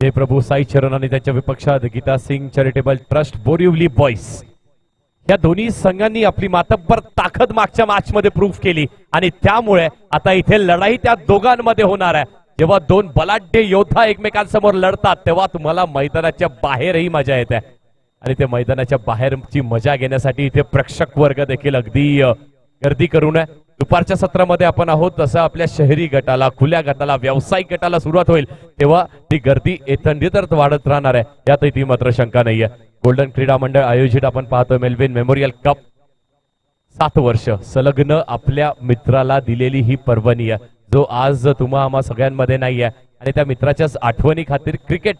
जय प्रभू साई चरण आणि त्यांच्या विपक्षात Geeta Singh charitable trust Borivali boys या दोन्ही संघांनी आपली मातब्बर ताकद मागच्या मॅच मध्ये प्रूव्ह केली आणि त्यामुळे आता इथे लढाई त्या दोघांमध्ये होणार आहे। जेव्हा दोन बलाढ्य योद्धा एकमेकांसमोर लढतात तेव्हा तुम्हाला मैदानाच्या बाहेरही मजा येते आणि ते मैदानाच्या बाहेरची मजा घेण्यासाठी इथे प्रेक्षक वर्ग देखील अगदी गर्दी करून आहे। दुपारच्या सत्रामध्ये आपण आहोत तसं आपल्या शहरी गटाला खुल्या गटाला व्यावसायिक गटाला सुरुवात होईल तेव्हा ती गर्दी एकंदरीत वाढत राहणार आहे यात ती मात्र शंका नाहीये। गोल्डन क्रीडा मंडळ आयोजित आपण पाहतोय मेलविन मेमोरियल कप 7 वर्ष संलग्न आपल्या मित्राला दिलेली ही पर्वणी आहे जो आज तुम्हा आम्हा सगळ्यांमध्ये नाहीये आणि त्या मित्राच्याच आठवणी खातीर क्रिकेट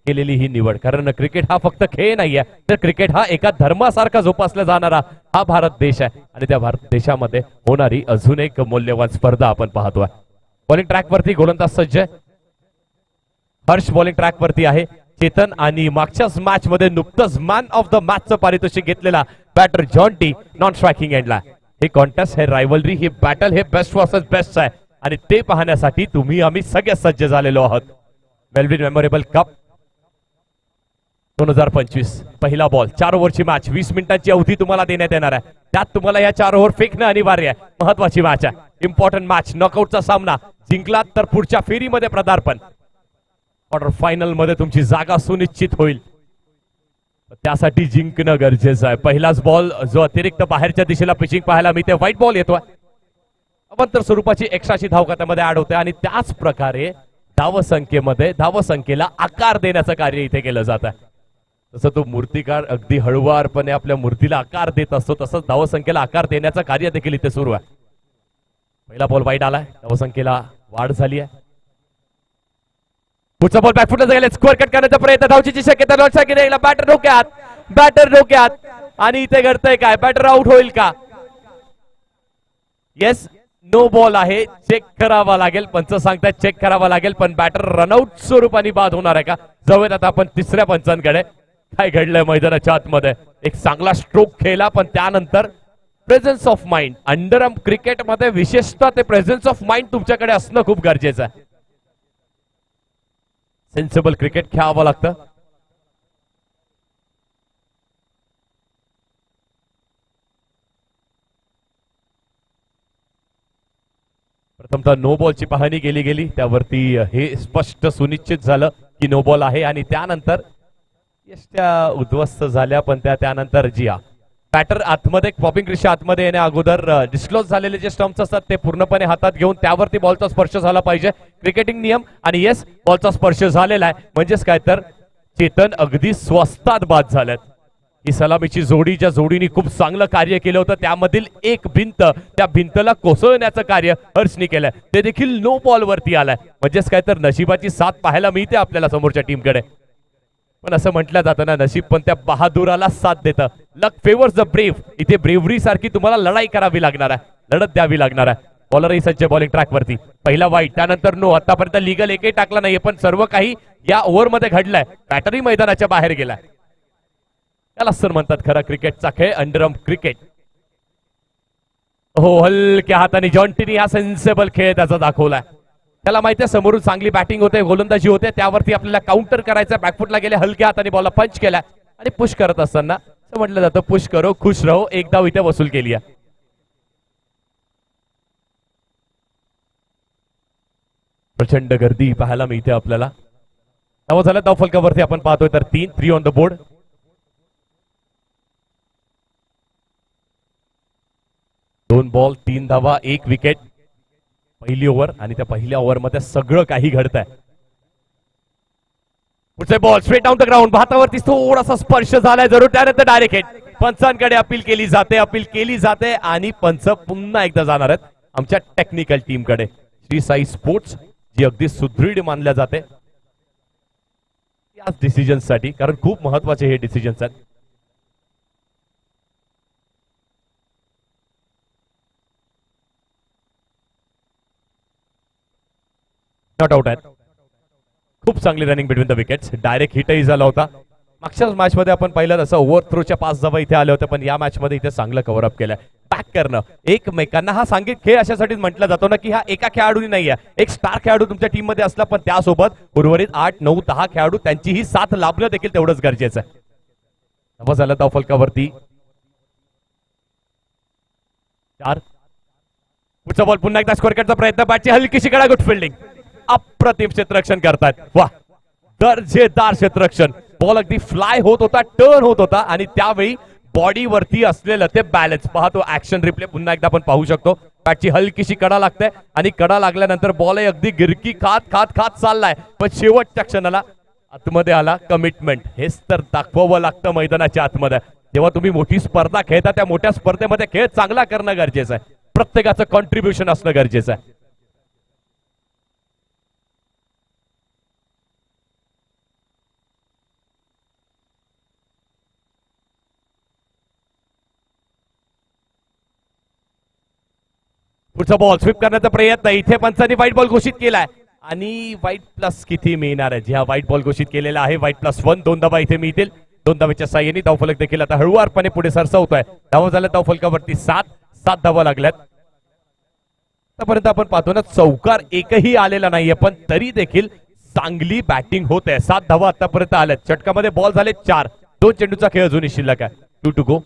केलेली ही निवड। कारण क्रिकेट हा फक्त खेळ नाहीये तर क्रिकेट हा एका धर्मासारखा जोपासला जाणारा हा भारत देश आहे आणि त्या भारत देशामध्ये होणारी अजून एक मौल्यवान स्पर्धा आपण पाहतोय। बॉलिंग ट्रॅक वरती गोलंदाज सज्ज हर्ष बॉलिंग ट्रॅक वरती आहे। चेतन आणि मागच्याच मॅच मध्ये नुकतंच मॅन ऑफ द मॅचचं पारितोषिक घेतलेला बॅटर जॉन्टी नॉन स्ट्रायकिंग एंडला। हे कॉन्टेस्ट हे रायव्हलरी हे बॅटल हे बेस्ट वर्सेस बेस्ट आहे आणि ते पाहण्यासाठी तुम्ही आम्ही सगळे सज्ज झालेलो आहोत। मेलविन मेमोरेबल कप 2025 पहिला बॉल 4 ओव्हरची मॅच 20 मिनिटांची अवधी तुम्हाला देण्यात येणार आहे। त्यात तुम्हाला या 4 ओव्हर फेकणं अनिवार्य आहे। महत्वाची मॅच आहे, इम्पॉर्टंट मॅच, नॉकआउटचा सामना। जिंकलात तर पुढच्या फेरीमध्ये पदार्पण, क्वार्टर फायनल मध्ये तुमची जागा सुनिश्चित होईल त्यासाठी जिंकणं गरजेचं आहे। पहिलाच बॉल जो अतिरिक्त बाहेरच्या दिशेला पिचिंग पाहायला मिळते व्हाईट बॉल येतोय अवंतर स्वरूपाची एक्स्ट्राची धाव खात्यामध्ये ऍड होते आणि त्याच प्रकारे धावसंख्येला आकार देण्याचं कार्य इथे केलं जात आहे। तसं तो मूर्तिकार अगदी हळुवारपणे आपल्या मूर्तीला आकार देत असतो तसंच धावसंख्येला आकार देण्याचं कार्य देखील इथे सुरू आहे। पहिला बॉल वाईट आलाय, धावसंख्येला वाढ झाली आहे। पुढचा बॉल बॅकफुटला गेला, स्कोअर कट करण्याचा प्रयत्न, धावचीची शक्यता लॉन्च बॅटर डोक्यात आणि इथे घडतंय काय, बॅटर आउट होईल का? येस, नो बॉल आहे, चेक करावा लागेल, पंच सांगतात चेक करावा लागेल पण बॅटर रनआउट स्वरूपाने बाद होणार आहे का? जाऊयात आता आपण तिसऱ्या पंचांकडे। काय घडलंय मैदानाच्या आतमध्ये, एक चांगला स्ट्रोक खेळला पण त्यानंतर प्रेझेन्स ऑफ माइंड, अंडरआर्म क्रिकेटमध्ये विशेषतः ते प्रेझेन्स ऑफ माइंड तुमच्याकडे असणं खूप गरजेचं आहे। सेन्सिबल क्रिकेट खेळावं लागतं। प्रथमतः नो बॉलची पाहणी गेली त्यावरती हे स्पष्ट सुनिश्चित झालं की नो बॉल आहे आणि त्यानंतर यष्ट्या उद्ध्वस्त झाल्या पण त्यानंतर जिया बॅटर आतमध्ये पॉपिंग क्रिशा आतमध्ये येण्या अगोदर डिस्क्लोज झालेले जे स्टंप्स असतात ते पूर्णपणे हातात घेऊन त्यावरती बॉलचा स्पर्श झाला पाहिजे, क्रिकेटिंग नियम। आणि येस, बॉलचा स्पर्श झालेला आहे म्हणजेच काय तर चेतन अगदी स्वस्तात बाद झाल्यात। ही सलामीची जोडी ज्या जोडीने खूप चांगलं कार्य केलं होतं त्यामधील एक भिंत, त्या भिंतला कोसळण्याचं कार्य हर्षने केलंय, ते देखील नो बॉल वरती आलाय म्हणजेच काय तर नशिबाची साथ पाहायला मिळते आपल्याला समोरच्या टीमकडे। पण असं म्हटलं जातं ना, नशीब पण त्या बहादुराला साथ देतं, लक फेवर्स द ब्रेव्ह। इथे ब्रेव्हरी सारखी तुम्हाला लढाई करावी लागणार आहे, लढत द्यावी लागणार आहे। बॉलरही सज्ज बॉलिंग ट्रॅक वरती, पहिला वाईट त्यानंतर नो, आतापर्यंत लीगल एकही टाकला नाहीये पण सर्व काही या ओव्हरमध्ये घडलंय। बॅटरी मैदानाच्या बाहेर गेलाय, त्याला सर म्हणतात खरा क्रिकेटचा खेळ, अंडरआर्म क्रिकेट। हो, हलक्या हाताने जॉन्टीनी हा सेन्सेबल खेळ त्याचा दाखवलाय। त्याला माहिती आहे समोरून चांगली बॅटिंग होते, गोलंदाजी होते, त्यावरती आपल्याला काउंटर करायचं। बॅकफुटला गेले, हलक्या हाताने बॉलला पंच केला आणि पुश करत असताना असं म्हटलं जातं पुश करो खुश रहो, एक धाव इथे वसूल केली आहे। प्रचंड गर्दी पाहायला मिळते आपल्याला। धाव झाल्या धाव फलकावरती आपण पाहतोय तर 3 ऑन द बोर्ड। दोन बॉल 3 धावा 1 विकेट पहिली ओव्हर आणि त्या पहिल्या ओव्हर मध्ये सगळं काही घडतंय। पुढचे ball straight down the ground, भातावरती थोडासा स्पर्श झालाय जरूर, त्यानंतर डायरेक्ट हिट। पंचांकडे अपील केली जाते आणि पंच पुन्हा एकदा जाणार आहेत आमच्या टेक्निकल टीमकडे, श्री साई स्पोर्ट्स, जी अगदी सुदृढ मानल्या जाते याच डिसिजन साठी, कारण खूप महत्वाचे हे डिसिजन्स आहेत। नॉट आउट आहेत, खूप चांगली running between the wickets, direct हिटही झाला होता। मागच्याच मॅच मध्ये आपण पाहिलं तसं ओव्हर थ्रोच्या 5 धावा इथे आल्या होत्या पण या मॅच मध्ये इथे चांगलं कव्हर अप केलंय। बॅक करणं एकमेकांना, हा सांघिक खेळ अशासाठीच म्हटला जातो ना की हा एका खेळाडूनी नाही आहे, एक स्टार खेळाडू तुमच्या टीम मध्ये असला पण त्यासोबत उर्वरित 8 9 10 खेळाडू त्यांचीही साथ लाभणं देखील तेवढंच गरजेचं आहे. नवा झाला धाव फलकावरती 4. पुढचा बॉल पुन्हा एकदा स्कोर करण्याचा प्रयत्न, बॅटची हलकीशी कडा, गुड फिल्डिंग, अप्रतिम क्षेत्ररक्षण करतात. वा, दर्जेदार क्षेत्ररक्षण. बॉल अगदी फ्लाय होत होता, टर्न होत होता आणि त्यावेळी बॉडीवरती असलेलं ते बॅलन्स पाहतो. ऍक्शन रिप्ले पुन्हा एकदा आपण पाहू शकतो. बॅटची हलकीशी कडा लागते आणि कडा लागल्यानंतर बॉल अगदी गिरकी खात खात खात चाललाय, पण शेवटच्या क्षणाला आतमध्ये आला. कमिटमेंट हेच तर दाखवावं लागतं मैदानाच्या आतमध्ये. जेव्हा तुम्ही मोठी स्पर्धा खेळता त्या मोठ्या स्पर्धेमध्ये खेळ चांगला करणं गरजेचं आहे, प्रत्येकाचं कॉन्ट्रीब्युशन असणं गरजेचं आहे. पुढचा बॉल स्वीप करण्याचा प्रयत्न, इथे पंचांनी व्हाईट बॉल घोषित केलाय आणि व्हाईट प्लस किती मिळणार आहे? ज्या व्हाईट बॉल घोषित केलेला आहे, व्हाईट +1, 2 धावा इथे मिळतील. 2 धावेच्या साह्याने धावफलक देखील आता हळूवारपणे पुढे सरसावतोय. धावा झाल्या धावफलकावरती 7 धावा लागल्यात. आतापर्यंत आपण पाहतो ना चौकार एकही आलेला नाहीये, पण तरी देखील चांगली बॅटिंग होत आहे. 7 धावा आतापर्यंत आल्यात. षटकामध्ये बॉल झाले 4. 2 चेंडूचा खेळ अजूनही शिल्लक आहे. 2 to go.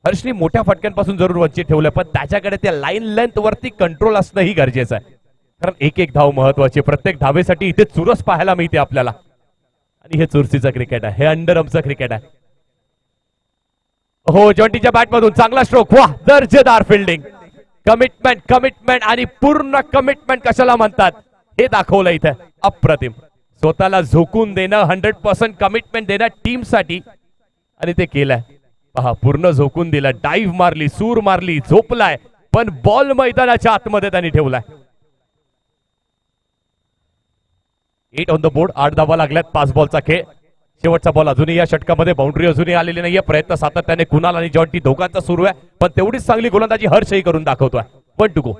हर्षनी मोठ्या फटक्यांपासून जरूर वंचित ठेवलं, पण त्याच्याकडे त्या लाईन लेंथ वरती कंट्रोल असणंही गरजेचं आहे, कारण एक धाव महत्वाची. प्रत्येक धावेसाठी इथे चुरस पाहायला मिळते आपल्याला, आणि हे चुरशीचं क्रिकेट आहे, हे अंडरआर्मचं क्रिकेट आहे. हो, जॉन्टीच्या बॅटमधून चांगला स्ट्रोक. वाह, दर्जेदार फिल्डिंग, कमिटमेंट आणि पूर्ण कमिटमेंट कशाला म्हणतात हे दाखवलं इथे. अप्रतिम, स्वतःला झोकून देणं, 100% कमिटमेंट देणं टीमसाठी, आणि ते केलंय. पहा, पूर्ण झोकून दिला, डाईव्ह मारली, सूर मारली, झोपलाय, पण बॉल मैदानाच्या आतमध्ये त्यांनी ठेवलाय. 8 ऑन द बोर्ड. 8 धावा लागल्यात. 5 बॉलचा खेळ. शेवटचा बॉल अजूनही या षटकामध्ये बाउंड्री अजूनही आलेली नाहीये. प्रयत्न सातत्याने कुणाल आणि जॉन्टी दोघांचा सुरू आहे, पण तेवढीच चांगली गोलंदाजी हर्षही करून दाखवतोय. 1 to go.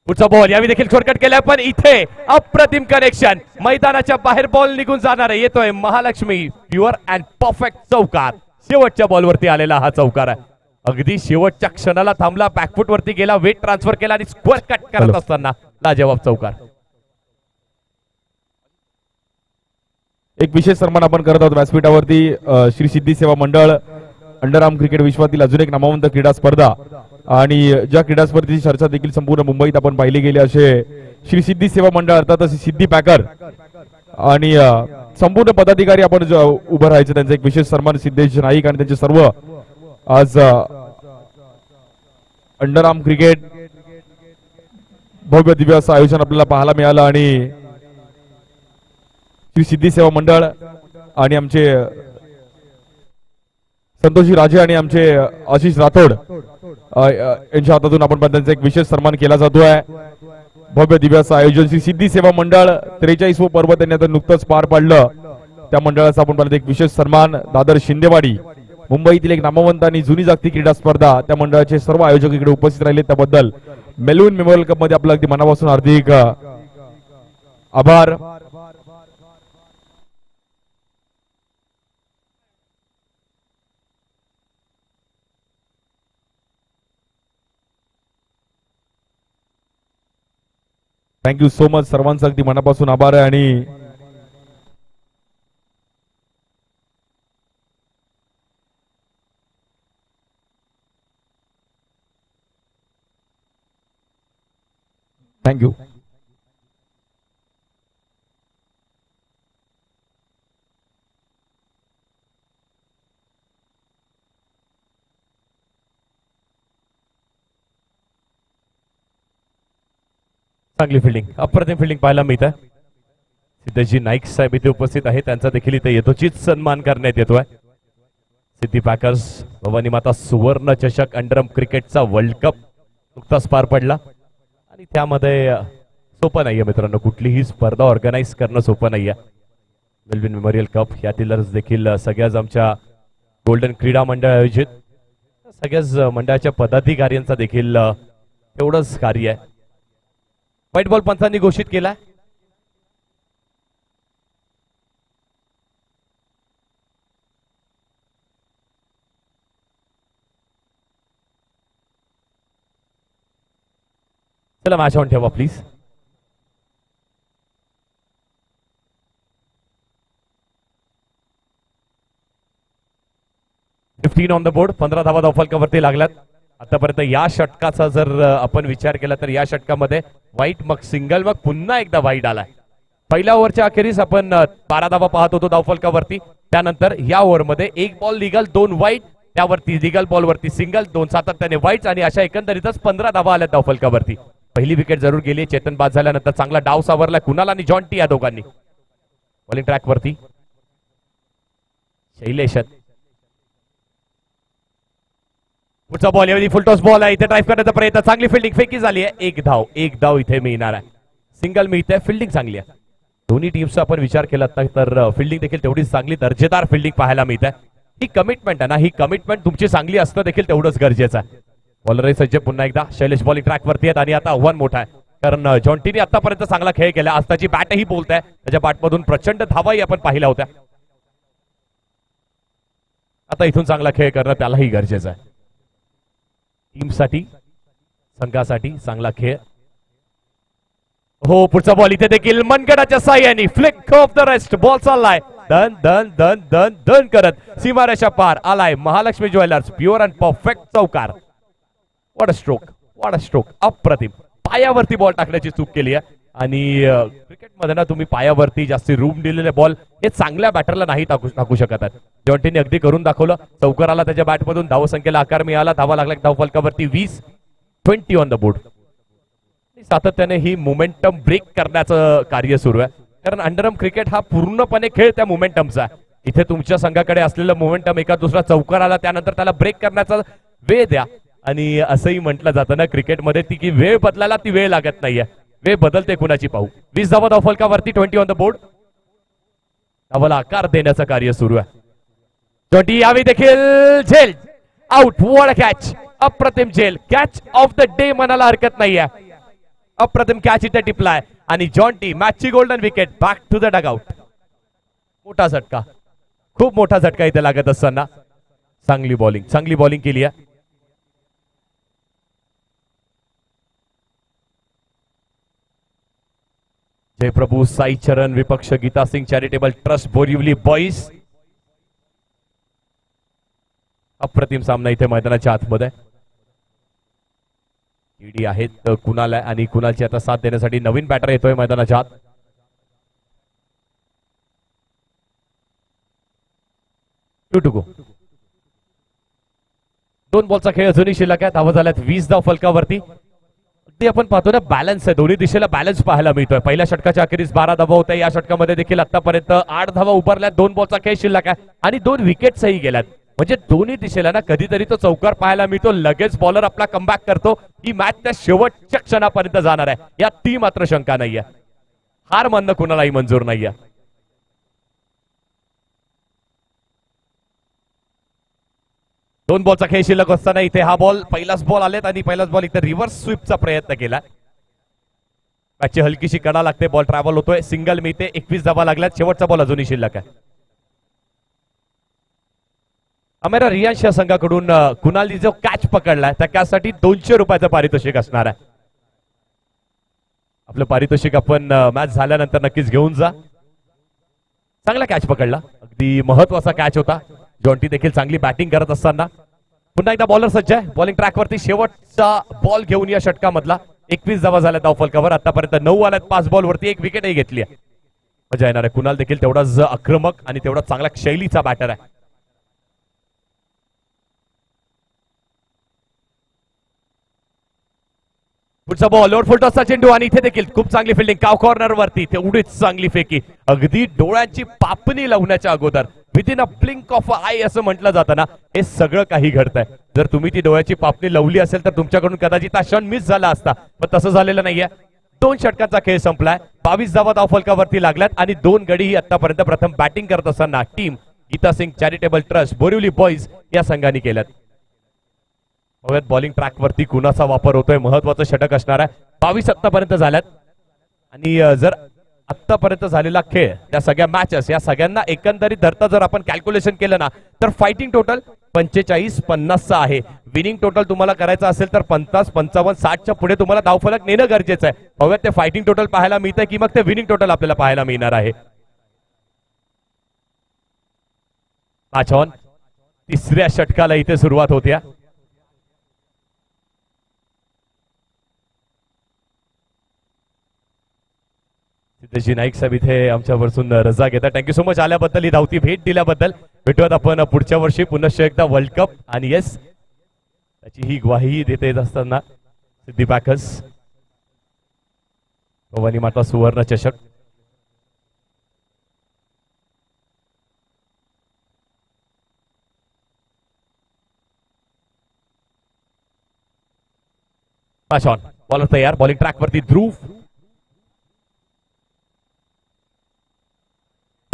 पुढचा बॉल यावी देखील शॉर्टकट केलाय, पण इथे अप्रतिम कनेक्शन. मैदानाच्या बाहेर बॉल निघून जाणार आहे. येतोय महालक्ष्मी, प्युअर अँड परफेक्ट चौकार. शेवटच्या बॉलवरती आलेला हा चौकार आहे. अगदी शेवटच्या क्षणाला थांबला, बॅकफुट वरती गेला, वेट ट्रान्सफर केला आणि स्क्वेअर कट करत असताना लाजवाब चौकार. एक विशेष सन्मान आपण करत आहोत व्यासपीठावरती. श्री सिद्धी सेवा मंडळ अंडरआर्म क्रिकेट विश्वातील अजून एक नामवंत क्रीडा स्पर्धा, आणि ज्या क्रीडा स्पर्धेची चर्चा देखील संपूर्ण मुंबईत आपण पाहिली गेली, असे श्री सिद्धी सेवा मंडळ अर्थातच सिद्धी पॅकर आणि संपूर्ण पदाधिकारी आपण उभं राहायचं. त्यांचा एक विशेष सन्मान सिद्धेश नाईक आणि त्यांचे सर्व आज अंडरआर्म क्रिकेट भव्य दिव्य असं आयोजन आपल्याला पाहायला मिळालं. आणि श्री सिद्धी सेवा मंडळ आणि आमचे संतोषजी राजे आणि आमचे आशिष राठोड यांच्या हातातून आपण त्यांचा एक विशेष सन्मान केला जातोय. भव्य दिव्य असं आयोजन श्री सिद्धी सेवा मंडळ 43वं पर्व त्यांनी आता नुकतंच पार पाडलं. त्या मंडळाचा आपण एक विशेष सन्मान. दादर शिंदेवाडी मुंबईतील एक नामवंत आणि जुनी जागतिक क्रीडा स्पर्धा, त्या मंडळाचे सर्व आयोजक इकडे उपस्थित राहिले, त्याबद्दल मेलून मेमोरियल कप मध्ये आपलं अगदी मनापासून हार्दिक आभार. Thank you so much. सर्वांचा अगदी मनापासून आभार आहे. आणि थँक्यू. चांगली फिल्डिंग, अप्रतिम फिल्डिंग पाहायला मिळतं. सिद्धेशजी नाईक साहेब इथे उपस्थित आहे, त्यांचा देखील इथे यथोचित सन्मान करण्यात येतोय. सिद्धी पॅकर्स भवानी माता सुवर्ण चषक अंडरआर्म क्रिकेटचा वर्ल्ड कप नुकताच पार पडला, आणि त्यामध्ये सोपं नाहीये मित्रांनो, कुठलीही स्पर्धा ऑर्गनाईज करणं सोपं नाहीये. मेलविन मेमोरियल कप यातीलच देखील सगळ्याच आमच्या गोल्डन क्रीडा मंडळ आयोजित सगळ्याच मंडळाच्या पदाधिकाऱ्यांचा देखील तेवढंच कार्य आहे. व्हाईट बॉल पंचांनी घोषित केला. चला मॅच ऑन ठेवा please. Fifteen on the board. 15 धावा धावफलकावरती लागल्यात आतापर्यंत. या षटकाचा जर आपण विचार केला तर या षटकामध्ये वाईट, मग सिंगल, मग पुन्हा एकदा वाईट आलाय. पहिल्या ओव्हरच्या अखेरीस आपण 12 धावा पाहत होतो धावफलकावरती. त्यानंतर या ओव्हरमध्ये 1 बॉल लिगल, 2 वाईट, त्यावरती लिगल बॉलवरती सिंगल, 2 सातत्याने वाईट आणि अशा एकंदरीतच 15 धावा आल्या धावफलकावरती. पहिली विकेट जरूर गेली. चेतन बाद झाल्यानंतर चांगला डाव सावरला कुणाल आणि जॉन टी या दोघांनी. बॉलिंग ट्रॅक वरती शैलेश. पुढचा बॉल यावेळी फुलटॉस बॉल आहे. इथे ड्राईव्ह करण्याचा प्रयत्न, चांगली फिल्डिंग, फेकी झाली आहे. एक धाव इथे मिळणार आहे. सिंगल मिळते. फिल्डिंग चांगली आहे. दोन्ही टीम्सचा आपण विचार केला तर फिल्डिंग देखील तेवढीच चांगली, दर्जेदार फिल्डिंग पाहायला मिळते. ही कमिटमेंट आहे ना, ही कमिटमेंट तुमची चांगली असणं देखील तेवढंच गरजेचं आहे. बॉलर सज्ज पुन्हा एकदा. शैलेश बॉलिंग ट्रॅक वरती आहेत आणि आता आव्हान मोठं आहे कारण जॉन्टीने आतापर्यंत चांगला खेळ केला. आज त्याची बॅटही बोलत आहे. त्याच्या बॅटमधून प्रचंड धावाही आपण पाहिल्या होत्या. आता इथून चांगला खेळ करणं त्यालाही गरजेचं आहे. टीमसाठी, संघासाठी चांगला खेळ. हो, पुढचा बॉल इथे देखील मनगडाच्या साह्याने flick of the rest. Ball चाललाय दन दन दन दन दन करत सीमारेषा पार आलाय. Mahalakshmi jewellers pure and perfect चौकार. What a stroke, what a stroke. अप्रतिम. पायावरती बॉल टाकण्याची चूक केली आहे आणि क्रिकेटमध्ये ना तुम्ही पायावरती जास्ती रूम दिलेले बॉल हे चांगल्या बॅटरला नाही टाकू शकत आहेत. जॉन्टीने अगदी करून दाखवलं. चौकार आला त्याच्या बॅटमधून. धावसंख्येला आकार मिळाला. धावा लागला धावफलकावरती 20 ऑन द बोर्ड. सातत्याने ही मोमेंटम ब्रेक करण्याचं कार्य सुरू आहे कारण अंडरआर्म क्रिकेट हा पूर्णपणे खेळ त्या मोमेंटमचा आहे. इथे तुमच्या संघाकडे असलेलं मोमेंटम एका दुसरा चौकार आला त्यानंतर त्याला ब्रेक करण्याचा वेळ द्या. आणि असंही म्हटलं जातं ना क्रिकेटमध्ये की वेळ बदलायला ती वेळ लागत नाहीये, वेळ बदलते कुणाची पाहू. 20 धावा धावफलकावरती. 20 ऑन द बोर्ड. धावाला आकार देण्याचं कार्य सुरू आहे. 20 यावेळी देखील झेल आउट. What a catch. अप्रतिम झेल. कॅच ऑफ द डे म्हणायला हरकत नाहीये. अप्रतिम कॅच इथे टिपलाय आणि जॉन्टी मॅचची golden wicket. Back to the dugout. मोठा झटका, खूप मोठा झटका इथे लागत असताना चांगली बॉलिंग केली आहे. जयप्रभू साई चरण विपक्ष Geeta Singh charitable trust Borivali boys. अप्रतिम सामना इथे मैदानाच्या आतमध्ये. ईडी आहेत कुणाल आहे आणि कुणालची आता साथ देण्यासाठी नवीन बॅटर येतोय मैदानाच्या आत. To go. 2 बॉलचा खेळ अजूनही शिल्लक आहे. धावा झाल्यात 20 धाव फलकावरती. अगदी आपण पाहतो ना बॅलन्स आहे. दोन्ही दिशेला बॅलन्स पाहायला मिळतोय. पहिल्या षटकाच्या अखेरीस 12 धावा होत्या. या षटकामध्ये देखील आतापर्यंत 8 धावा उभारल्यात. 2 बॉलचा खेळ शिल्लक आहे आणि 2 विकेट्सही गेल्यात. म्हणजे दोन्ही दिशेला ना कधीतरी तो चौकार पाहायला मिळतो. लगेच बॉलर आपला कमबॅक करतो. ही मॅच त्या शेवटच्या क्षणापर्यंत जाणार आहे यात ती मात्र शंका नाहीये. हार मानणं कुणालाही मंजूर नाहीये. दोन बॉलचा खेळ शिल्लक असताना इथे हा बॉल पहिलाच बॉल आलेत आणि पहिलाच बॉल इथे रिव्हर्स स्वीपचा प्रयत्न केला. मॅचची हलकीशी कडा लागते. बॉल ट्रॅव्हल होतोय. सिंगल मिळते. 21 धावा लागल्यात. शेवटचा बॉल अजूनही शिल्लक आहे. अमेरा रियांश या संघाकडून कुणालनी जो कॅच पकडलाय त्या कॅचसाठी 200 रुपयाचं पारितोषिक असणार आहे. आपलं पारितोषिक आपण मॅच झाल्यानंतर नक्कीच घेऊन जा. चांगला कॅच पकडला. अगदी महत्वाचा कॅच होता. जॉन्टी देखील चांगली बॅटिंग करत असताना पुन्हा एकदा बॉलर सज्ज आहे. बॉलिंग ट्रॅकवरती शेवटचा बॉल घेऊन या षटकामधला. 21 धावा झाल्या धावफलकावर. आतापर्यंत 9 आल्यात 5 बॉलवरती. 1 विकेटही घेतली आहे. मजा येणार आहे. कुणाल देखील तेवढाच आक्रमक आणि तेवढा चांगला शैलीचा बॅटर आहे. पुढचा बॉल लोड फुलटॉसचा चेंडू आणि इथे देखील खूप चांगली फिल्डिंग. काव कॉर्नर वरती तेवढीच चांगली फेकी. अगदी डोळ्यांची पापणी लावण्याच्या अगोदर within a blink of I असं म्हटलं जातं ना, हे सगळं काही घडतंय. जर तुम्ही ती डोळ्याची पापणी लावली असेल तर तुमच्याकडून कदाचित हा क्षण मिस झाला असता, पण तसं झालेलं नाहीये. 2 षटकांचा खेळ संपलाय. 22 धावा धावफलकावरती लागल्यात आणि 2 गडी ही आतापर्यंत प्रथम बॅटिंग करत असताना team Geeta Singh charitable trust Borivali boys या संघाने केल्यात. बॉलिंग ट्रॅक वरती कुणाचा वापर होतोय. महत्वाचं षटक असणार आहे. 22 आतापर्यंत झाल्यात आणि जर आतापर्यंत झालेला खेळ त्या सगळ्या मॅचेस या सगळ्यांना एकंदरीत धरता जर आपण कॅल्क्युलेशन केलं ना तर फायटिंग टोटल 45-50 आहे. विनिंग टोटल तुम्हाला करायचं असेल तर 50, 55, 60च्या पुढे तुम्हाला धावफलक नेणं गरजेचं आहे. बघूयात ते फायटिंग टोटल पाहायला मिळतंय की मग ते विनिंग टोटल आपल्याला पाहायला मिळणार आहे. तिसऱ्या षटकाला इथे सुरुवात होत्या. सिद्धेशी नाईक साहेब इथे आमच्यापासून रजा घेतात. थँक्यू सो मच आल्याबद्दल, ही धावती भेट दिल्याबद्दल. भेटूयात आपण पुढच्या वर्षी पुनश्च एकदा वर्ल्ड कप. आणि येस, त्याची ही ग्वाही देते येत असताना सिद्धी पॅकर्स भवानी माता सुवर्ण चषक. बॉलर तयार, बॉलिंग ट्रॅक वरती ध्रुव.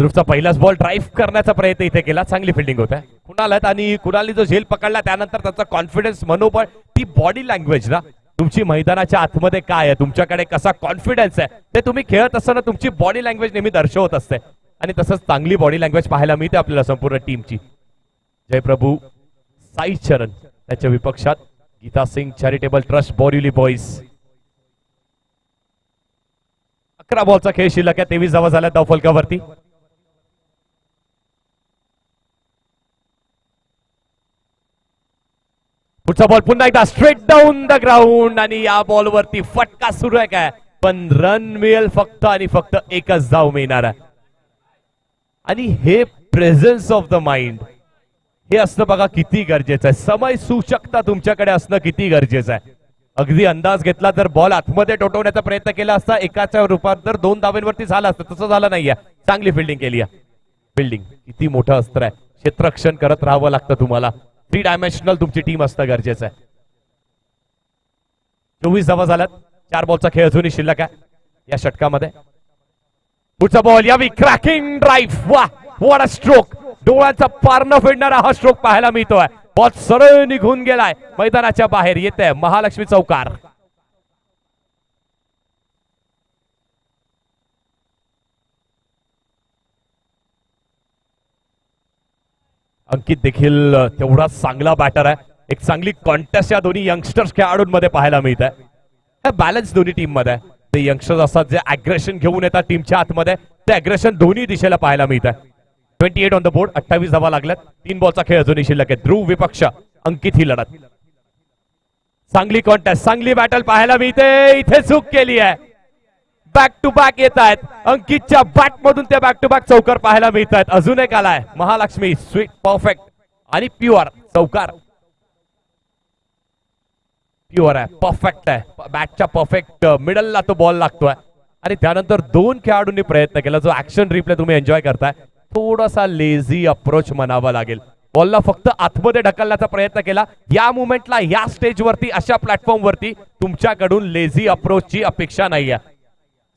ध्रुवचा पहिलाच बॉल ड्राईव्ह करण्याचा प्रयत्न इथे केला. चांगली फिल्डिंग होत आहे. कुणाल आणि कुणालने जो झेल पकडला त्यानंतर त्याचा कॉन्फिडन्स, मनोबळ, ती बॉडी लँग्वेज ना, तुमची मैदानाच्या आतमध्ये काय आहे, तुमच्याकडे कसा कॉन्फिडन्स आहे, ते तुम्ही खेळत असताना तुमची बॉडी लँग्वेज नेहमी दर्शवत असते. आणि तसंच चांगली बॉडी लँग्वेज पाहायला मिळते आपल्याला संपूर्ण टीमची. जयप्रभू साई चरण त्याच्या विपक्षात Geeta Singh charitable trust Borivali boys. 11 बॉलचा खेळ शिल्लक आहे. 23 धावा झाल्या धावफलकावरती. पुढचा बॉल पुन्हा एकदा स्ट्रेट डाऊन द ग्राउंड आणि या बॉलवरती फटका सुरू आहे काय, पण रन मिळेल फक्त आणि फक्त एकच धाव मिळणार आहे. आणि हे प्रेझेन्स ऑफ द माइंड हे असणं बघा किती गरजेचं आहे. समय सूचकता तुमच्याकडे असणं किती गरजेचं आहे. अगदी अंदाज घेतला तर बॉल आतमध्ये टोटवण्याचा प्रयत्न केला असता, एकाच्या रूपात तर 2 धावेंवरती झाला असतं. तसं झालं नाहीये. चांगली फिल्डिंग केली आहे. फिल्डिंग किती मोठं अस्त्र आहे. क्षेत्ररक्षण करत राहावं लागतं तुम्हाला. 3 डायमेन्शनल तुमची टीम असणं गरजेचं आहे. 24 धावा झाल्यात. 4 बॉलचा खेळ अजूनही शिल्लक आहे या षटकामध्ये. पुढचा बॉल यावी क्रॅकिंग ड्राईव्ह. वा, व्हॉट अ स्ट्रोक. डोळ्यांचा पार न फेडणारा हा स्ट्रोक पाहायला मिळतोय. बॉल सरळ निघून गेलाय, मैदानाच्या बाहेर येते महालक्ष्मी चौकार. अंकित देखील तेवढाच चांगला बॅटर आहे. एक चांगली कॉन्टेस्ट या दोन्ही यंगस्टर्स खेळाडूंमध्ये पाहायला मिळत आहे. बॅलन्स दोन्ही टीम मध्ये. ते यंगस्टर्स असतात जे अग्रेशन घेऊन येतात टीमच्या आतमध्ये, ते अग्रेशन दोन्ही दिशेला पाहायला मिळत आहे. 28 ऑन द बोर्ड. 28 धावा लागल्यात. 3 बॉलचा खेळ अजूनही शिल्लक आहे. ध्रुव विपक्ष अंकित ही लढत. चांगली कॉन्टेस्ट, चांगली बॅटल पाहायला मिळते. इथे चूक केली आहे. बॅक टू बॅक येत आहेत. अंकितच्या बॅट मधून ते बॅक टू बॅक चौकार पाहायला मिळत आहेत. अजून एक आलाय महालक्ष्मी स्वीट, परफेक्ट आणि प्युअर चौकार. प्युअर आहे, परफेक्ट आहे. बॅटच्या परफेक्ट मिडलला तो बॉल लागतोय. आणि त्यानंतर 2 खेळाडूंनी प्रयत्न केला. जो ऍक्शन रिप्ले तुम्ही एन्जॉय करताय, थोडासा लेझी अप्रोच म्हणावा लागेल. बॉलला फक्त आतमध्ये ढकलण्याचा प्रयत्न केला. या मुवमेंटला, या स्टेजवरती, अशा प्लॅटफॉर्मवरती तुमच्याकडून लेझी अप्रोचची अपेक्षा नाहीये.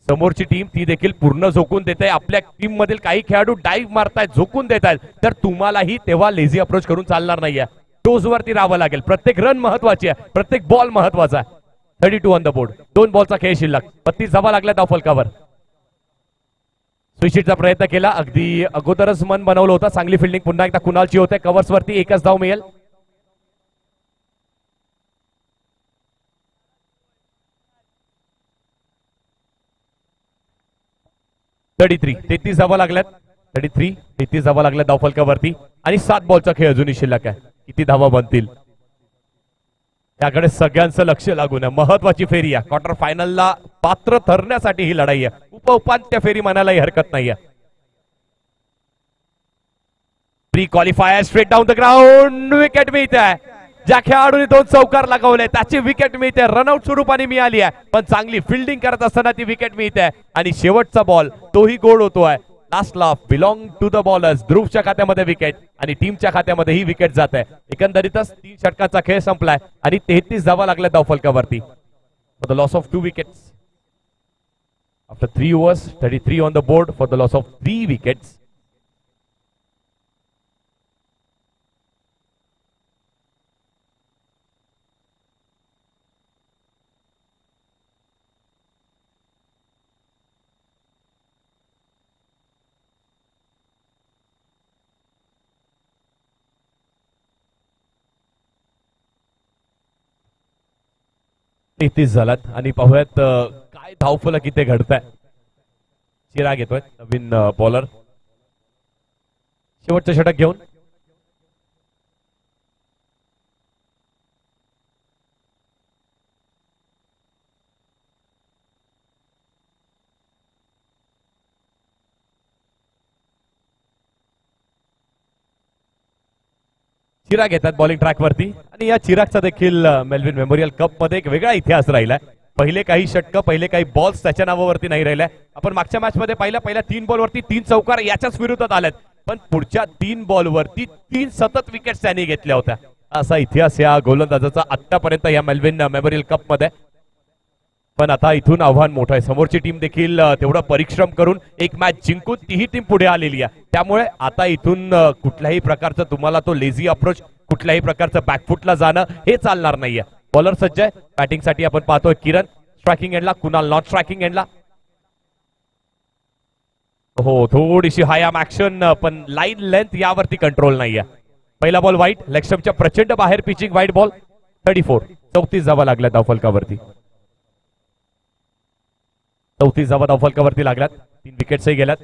समोरची टीम ती देखील पूर्ण झोकून देते. आपल्या टीम मधील काही खेळाडू डाईव्ह मारतायत, झोकून देत आहेत, तर तुम्हालाही तेव्हा लेझी अप्रोच करून चालणार नाहीये. टोज वरती राहावं लागेल. प्रत्येक रन महत्वाची आहे, प्रत्येक बॉल महत्वाचा आहे. 32 ऑन द बोर्ड. 2 बॉलचा खेळ शिल्लक. 32 धावा लागल्या धावफलकावर. स्विचिटचा प्रयत्न केला. अगदी अगोदरच मन बनवलं होतं. चांगली फिल्डिंग पुन्हा एकदा कुणालची होते. कव्हर्स वरती एकच धाव मिळेल. थर्टी 33 धावा लागल्यात. 33 धावा लागल्यात धावफलकावरती. आणि 7 बॉलचा खेळ अजूनही शिल्लक आहे. किती धावा बनतील त्याकडे सगळ्यांचं लक्ष लागून आहे. महत्वाची फेरी आहे. क्वार्टर फायनलला पात्र ठरण्यासाठी ही लढाई आहे. उपांत्य फेरी म्हणायलाही हरकत नाहीये. Pre qualifier straight down the ground. Wicket मिळते आहे. ज्या खेळाडूने 2 चौकार लगावले त्याची विकेट मिळते. रनआउट स्वरूपाने मिळाली आहे, पण चांगली फिल्डिंग करत असताना ती विकेट मिळते. आणि शेवटचा बॉल तोही गोड होतोय. Last laugh belong to the bowlers. ध्रुवच्या खात्यामध्ये विकेट आणि टीमच्या खात्यामध्ये ही विकेट जात आहे. एकंदरीतच 3 षटकाचा खेळ संपलाय आणि 33 धावा लागल्या धावफलकावरती. For the loss of 2 wickets after 3 overs. 33 on the board for the loss of 3 wickets. 33 झालात आणि पाहूयात काय धावफलक इथे घडताय. चिराग येतोय नवीन बॉलर शेवटचं षटक घेऊन. चिराग येतात बॉलिंग ट्रॅक वरती आणि या चिरागचा देखील मेलविन मेमोरियल कप मध्ये एक वेगळा इतिहास राहिलाय. पहिले काही षटक पहिले काही बॉल्स त्याच्या नावावरती नाही राहिल्या. आपण मागच्या मॅच मध्ये पहिल्या 3 बॉल वरती 3 चौकार याच्याच विरोधात आल्यात, पण पुढच्या 3 बॉल वरती 3 सतत विकेट्स त्यांनी घेतल्या होत्या. असा इतिहास या गोलंदाजाचा आतापर्यंत या मेलविन मेमोरियल कप मध्ये. पण आता इथून आव्हान मोठं आहे. समोरची टीम देखील तेवढं परिश्रम करून एक मॅच जिंकून तीही टीम पुढे आलेली आहे. त्यामुळे आता इथून कुठल्याही प्रकारचं तुम्हाला तो लेझी अप्रोच, कुठल्याही प्रकारचं बॅकफुटला जाणं हे चालणार नाहीये. बॉलर सज्ज आहे बॅटिंग साठी. आपण पाहतोय किरण स्ट्रायकिंग एंडला, कुणाल नॉट स्ट्रायकिंग एंडला. हो थोडीशी हाय आर्म ऍक्शन, पण लाईन लेंथ यावरती कंट्रोल नाहीये. पहिला बॉल वाईट, लेग स्टंपच्या प्रचंड बाहेर पिचिंग, वाईट बॉल. 34 जावा लागल्या धावफलकावरती. 34 जावा धावफलकावरती लागल्यात. 3 विकेट्सही गेल्यात.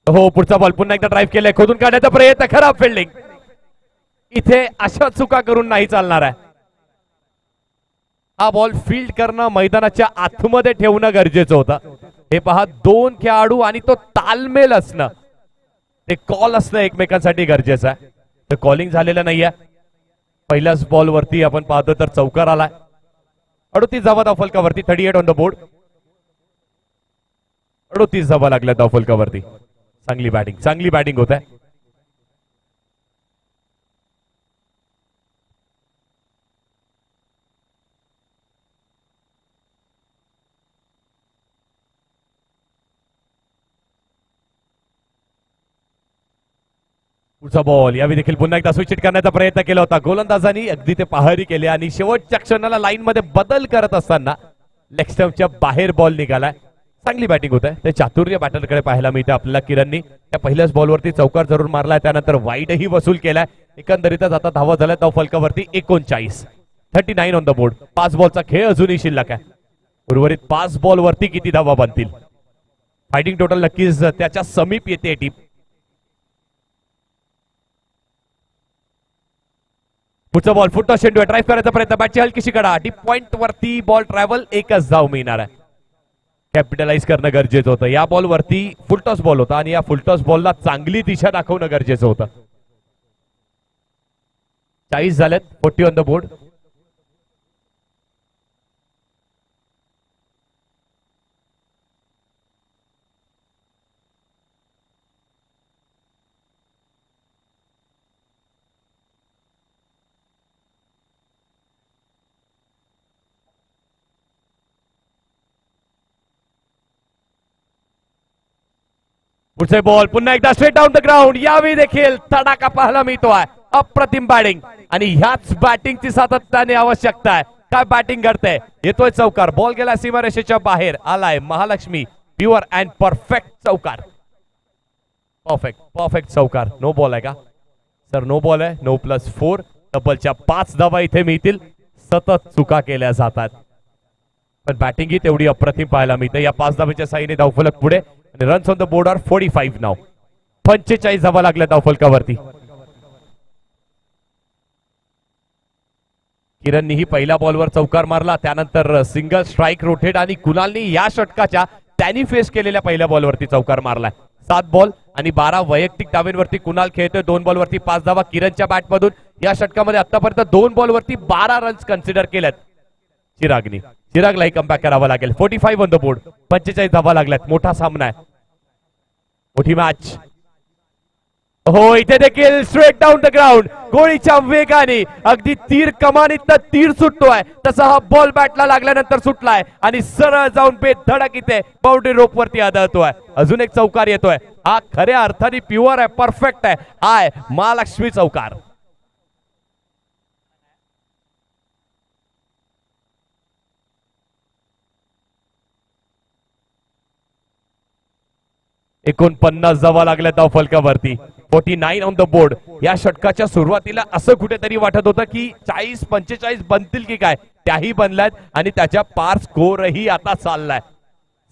हो पुढचा बॉल पुन्हा एकदा ड्राईव्ह केलाय, खोदून काढण्याचा प्रयत्न, खराब फिल्डिंग. इथे अशा चुका करून नाही चालणार आहे. हा बॉल फील्ड करणं, मैदानाच्या आतमध्ये ठेवणं गरजेचं होतं. हे पहा 2 खेळाडू आणि तो तालमेल असणं, ते कॉल असणं एकमेकांसाठी गरजेचं आहे. ते कॉलिंग झालेलं नाहीये. पहिल्याच बॉल वरती आपण पाहतो तर चौकार आलाय. 38 जावा धावफलकावरती. 38 ऑन द बोर्ड. 38 जावा लागल्या धावफलकावरती. चांगली बॅटिंग होत आहे. पुढचा बॉल यावेळी देखील पुन्हा एकदा स्विच हिट करण्याचा प्रयत्न केला होता गोलंदाजांनी. अगदी ते पहारी केले आणि शेवटच्या क्षणाला लाईन मध्ये बदल करत असताना लेग स्टंपच्या बाहेर बॉल निघालाय. चांगली बॅटिंग होत आहे. ते चातुर्य बॅटरकडे पाहायला मिळते आपल्याला किरणनी. त्या पहिल्याच बॉलवरती चौकार जरूर मारलाय, त्यानंतर वाईडही वसूल केलाय. एकंदरीतच आता धावा झाल्या धावफलकावरती 39. 39 ऑन द बोर्ड. 5 बॉलचा खेळ अजूनही शिल्लक आहे. उर्वरित 5 बॉल वरती किती धावा बनतील? फायटिंग टोटल नक्कीच त्याच्या समीप येते टीम. पुढचा बॉल फुटतो शेंडू, ड्राईव्ह करायचा प्रयत्न, बॅटची हलकीशी कडा, डीप पॉइंट वरती बॉल ट्रॅव्हल, एकच धाव मिळणार आहे. कॅपिटलाइज करणं गरजेचं होतं. या बॉल वरती फुलटॉस बॉल होता आणि या फुलटॉस बॉलला चांगली दिशा दाखवणं गरजेचं होतं. 40 झालेत. 40 ऑन द बोर्ड. पुढचे बॉल पुन्हा एकदा स्ट्रेट डाऊन द ग्राउंड. यावेळी देखील तडाखा पाहायला मिळतोय. अप्रतिम बॅटिंग आणि ह्याच बॅटिंगची सातत्याने आवश्यकता आहे. काय बॅटिंग घडते. येतोय चौकार, बॉल गेला सीमारेषेच्या बाहेर, आलाय महालक्ष्मी. प्युअर अँड परफेक्ट चौकार. परफेक्ट चौकार. नो बॉल आहे का सर? नो बॉल आहे. 9+4 डबलच्या 5 धावा इथे मिळतील. सतत चुका केल्या जातात, पण बॅटिंग ही तेवढी अप्रतिम पाहायला मिळते. या 5 धावेच्या साईने धावफलक पुढे आणि runs on the board are 45 नाव. 45 धावा लागल्या धावफलकावरती. किरणनीही पहिल्या बॉलवर चौकार मारला, त्यानंतर सिंगल स्ट्राइक रोटेट आणि कुणालनी या षटकाच्या त्यांनी फेस केलेल्या पहिल्या बॉलवरती चौकार मारलाय. 7 बॉल आणि 12 वैयक्तिक धावेंवरती कुणाल खेळतोय. 2 बॉलवरती 5 धावा किरणच्या बॅटमधून. या षटकामध्ये आतापर्यंत 2 बॉलवरती 12 रन्स कन्सिडर केल्यात चिरागनी. चिरागलाही कमबॅक करावा लागेल. 45 ऑन द बोर्ड. 45 धावा लागल्यात. मोठा सामना आहे, मोठी मॅच. हो इथे देखील स्ट्रेट डाऊन द ग्राउंड. गोळीच्या वेगाने अगदी तीर कमानीत तीर सुटतोय तसा हा बॉल बॅटला लागल्यानंतर सुटलाय आणि सरळ जाऊन बेधडक इथे बाउंड्री रोप वरती आदळतोय. अजून एक चौकार येतोय. हा खऱ्या अर्थाने प्युअर आहे, परफेक्ट आहे. हाय महालक्ष्मी चौकार. एकोणपन्नास धावा लागल्या धावफलकावरती. 49 ऑन द बोर्ड. या षटकाच्या सुरुवातीला असं कुठेतरी वाटत होतं की 40-45 बनतील की काय, त्याही बनल्यात आणि त्याच्या पार स्कोरही आता चाललाय.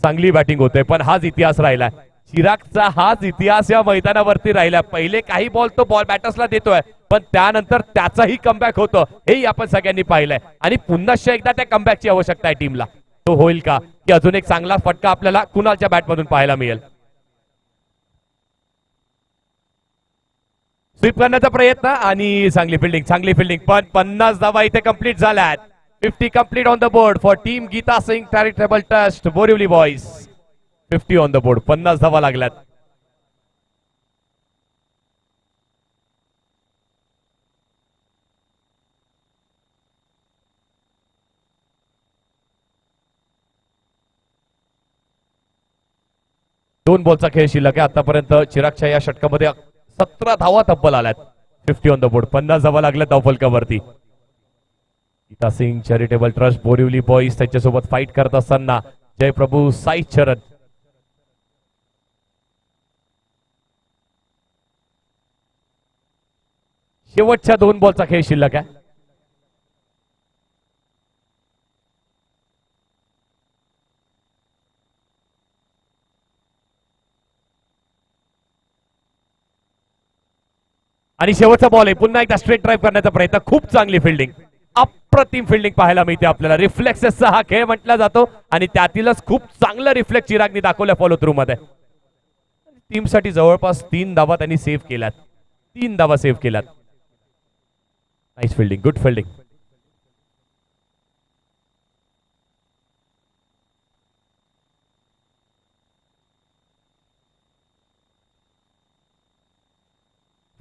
चांगली बॅटिंग होते, पण हाच इतिहास राहिलाय. चिरागचा हाच इतिहास या मैदानावरती राहिला. पहिले काही बॉल तो बॉल बॅटर्सला देतोय, पण त्यानंतर त्याचाही कमबॅक होतं, हेही आपण सगळ्यांनी पाहिलंय. आणि पुन्हा एकदा त्या कमबॅकची आवश्यकता आहे टीमला. तो होईल का, की अजून एक चांगला फटका आपल्याला कुणालच्या बॅटमधून पाहायला मिळेल? स्वीप करण्याचा प्रयत्न आणि चांगली फिल्डिंग पण 50 धावा इथे कंप्लीट झाल्यात. 50 complete on the board for team Geeta Singh charitable trust Borivali boys. 50 on the board, 50 धावा लागल्यात. दोन बॉलचा खेळ शिल्लक आहे आतापर्यंत. चिरागच्या या षटकामध्ये 17 धावा तब्बल आल्यात. 50 ऑन द बोर्ड, 50 धावा लागल्यात धावफलकावरती. Geeta Singh charitable trust Borivali boys त्यांच्यासोबत फाईट करत असताना जयप्रभू साई चरण. शेवटच्या दोन बॉलचा खेळ शिल्लक आहे. आणि शेवटचा बॉल आहे. पुन्हा एकदा स्ट्रेट ड्राईव्ह करण्याचा प्रयत्न. खूप चांगली फिल्डिंग, अप्रतिम फिल्डिंग पाहायला मिळते आपल्याला. रिफ्लेक्सेसचा हा खेळ म्हटला जातो आणि त्यातीलच खूप चांगलं रिफ्लेक्स चिरागनी दाखवलं फॉलो थ्रू मध्ये. टीमसाठी जवळपास 3 धावा त्यांनी सेव्ह केल्यात. 3 धावा सेव्ह केल्यात. Nice fielding, good fielding.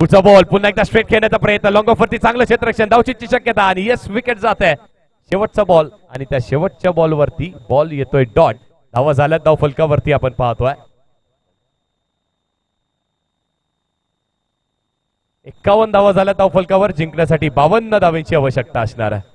पुढचा बॉल पुन्हा एकदा स्ट्रेट खेळण्याचा प्रयत्न. लॉंग ऑफ वरती चांगलं क्षेत्ररक्षण, धावचीची शक्यता आणि येस विकेट जात आहे. शेवटचा बॉल आणि त्या शेवटच्या बॉलवरती बॉल येतोय डॉट. धावा झाल्यात धाव फलकावरती आपण पाहतोय. 51 धावा झाल्या धाव फलकावर. जिंकण्यासाठी 52 धावांची आवश्यकता असणार आहे.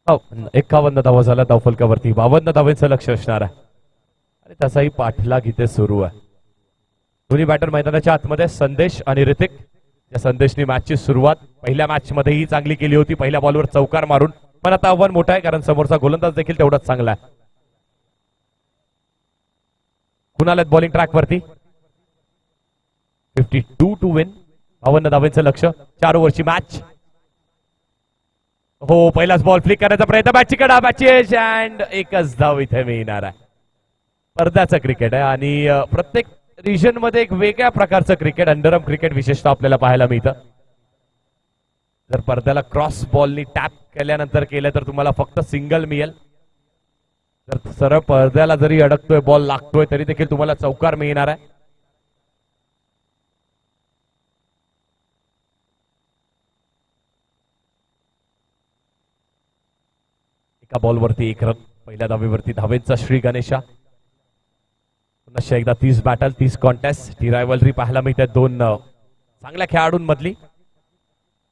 51 धावा झाला धावफलकावरती. 52 धावांचं लक्ष असणार आहे आणि तसाही पाठलाग इथे सुरू आहे. दोन्ही बॅटर मैदानाच्या आतमध्ये संदेश आणि ऋतिक. या संदेशने मॅचची सुरुवात पहिल्या मॅच मध्येही चांगली केली होती, पहिल्या बॉलवर चौकार मारून. पण आता आव्हान मोठं आहे कारण समोरचा गोलंदाज देखील तेवढाच चांगला आहे. कुणाला बॉलिंग ट्रॅक वरती 52 टू विन. 52 धावांचं लक्ष. 4 ओव्हरची मॅच. हो, पहिलाच बॉल फ्लिक करण्याचा प्रयत्न. मॅचची कडा मॅचेस अँड एकच धाव इथे मिळणार आहे. पडद्याचं क्रिकेट आहे आणि प्रत्येक रिजन मध्ये एक वेगळ्या प्रकारचं क्रिकेट, अंडरआर्म क्रिकेट विशेषतः आपल्याला पाहायला मिळतं. जर पडद्याला क्रॉस बॉलनी टॅप केल्यानंतर केलं तर तुम्हाला फक्त सिंगल मिळेल. जर सरळ पडद्याला जरी अडकतोय, बॉल लागतोय, तरी देखील तुम्हाला चौकार मिळणार आहे. एका बॉलवरती 1 रन. पहिल्या धावेवरती धावेचा श्री गणेशा. पुन्हा एकदा 30 बॅटल, 30 कॉन्टेस्ट. ती रायव्हलरी पाहायला मिळते दोन चांगल्या खेळाडूंमधली.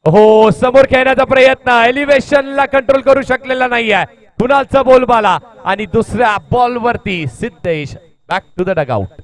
हो, समोर खेळण्याचा प्रयत्न. एलिव्हेशनला कंट्रोल करू शकलेला नाहीये कुणालचा बोलबाला आणि दुसऱ्या बॉलवरती Siddhesh back to the dugout.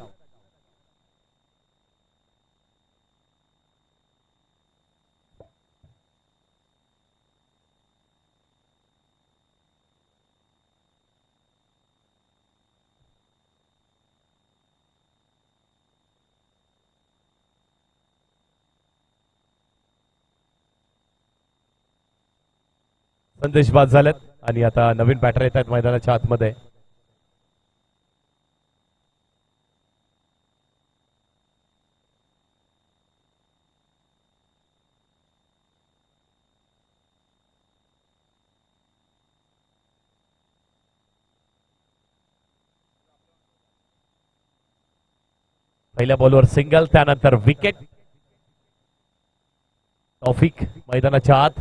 Sandesh बाद झालेत आणि आता नवीन बॅटर येत आहेत मैदानाच्या आतमध्ये. पहिल्या बॉलवर सिंगल, त्यानंतर विकेट. तौफिक मैदानाच्या आत.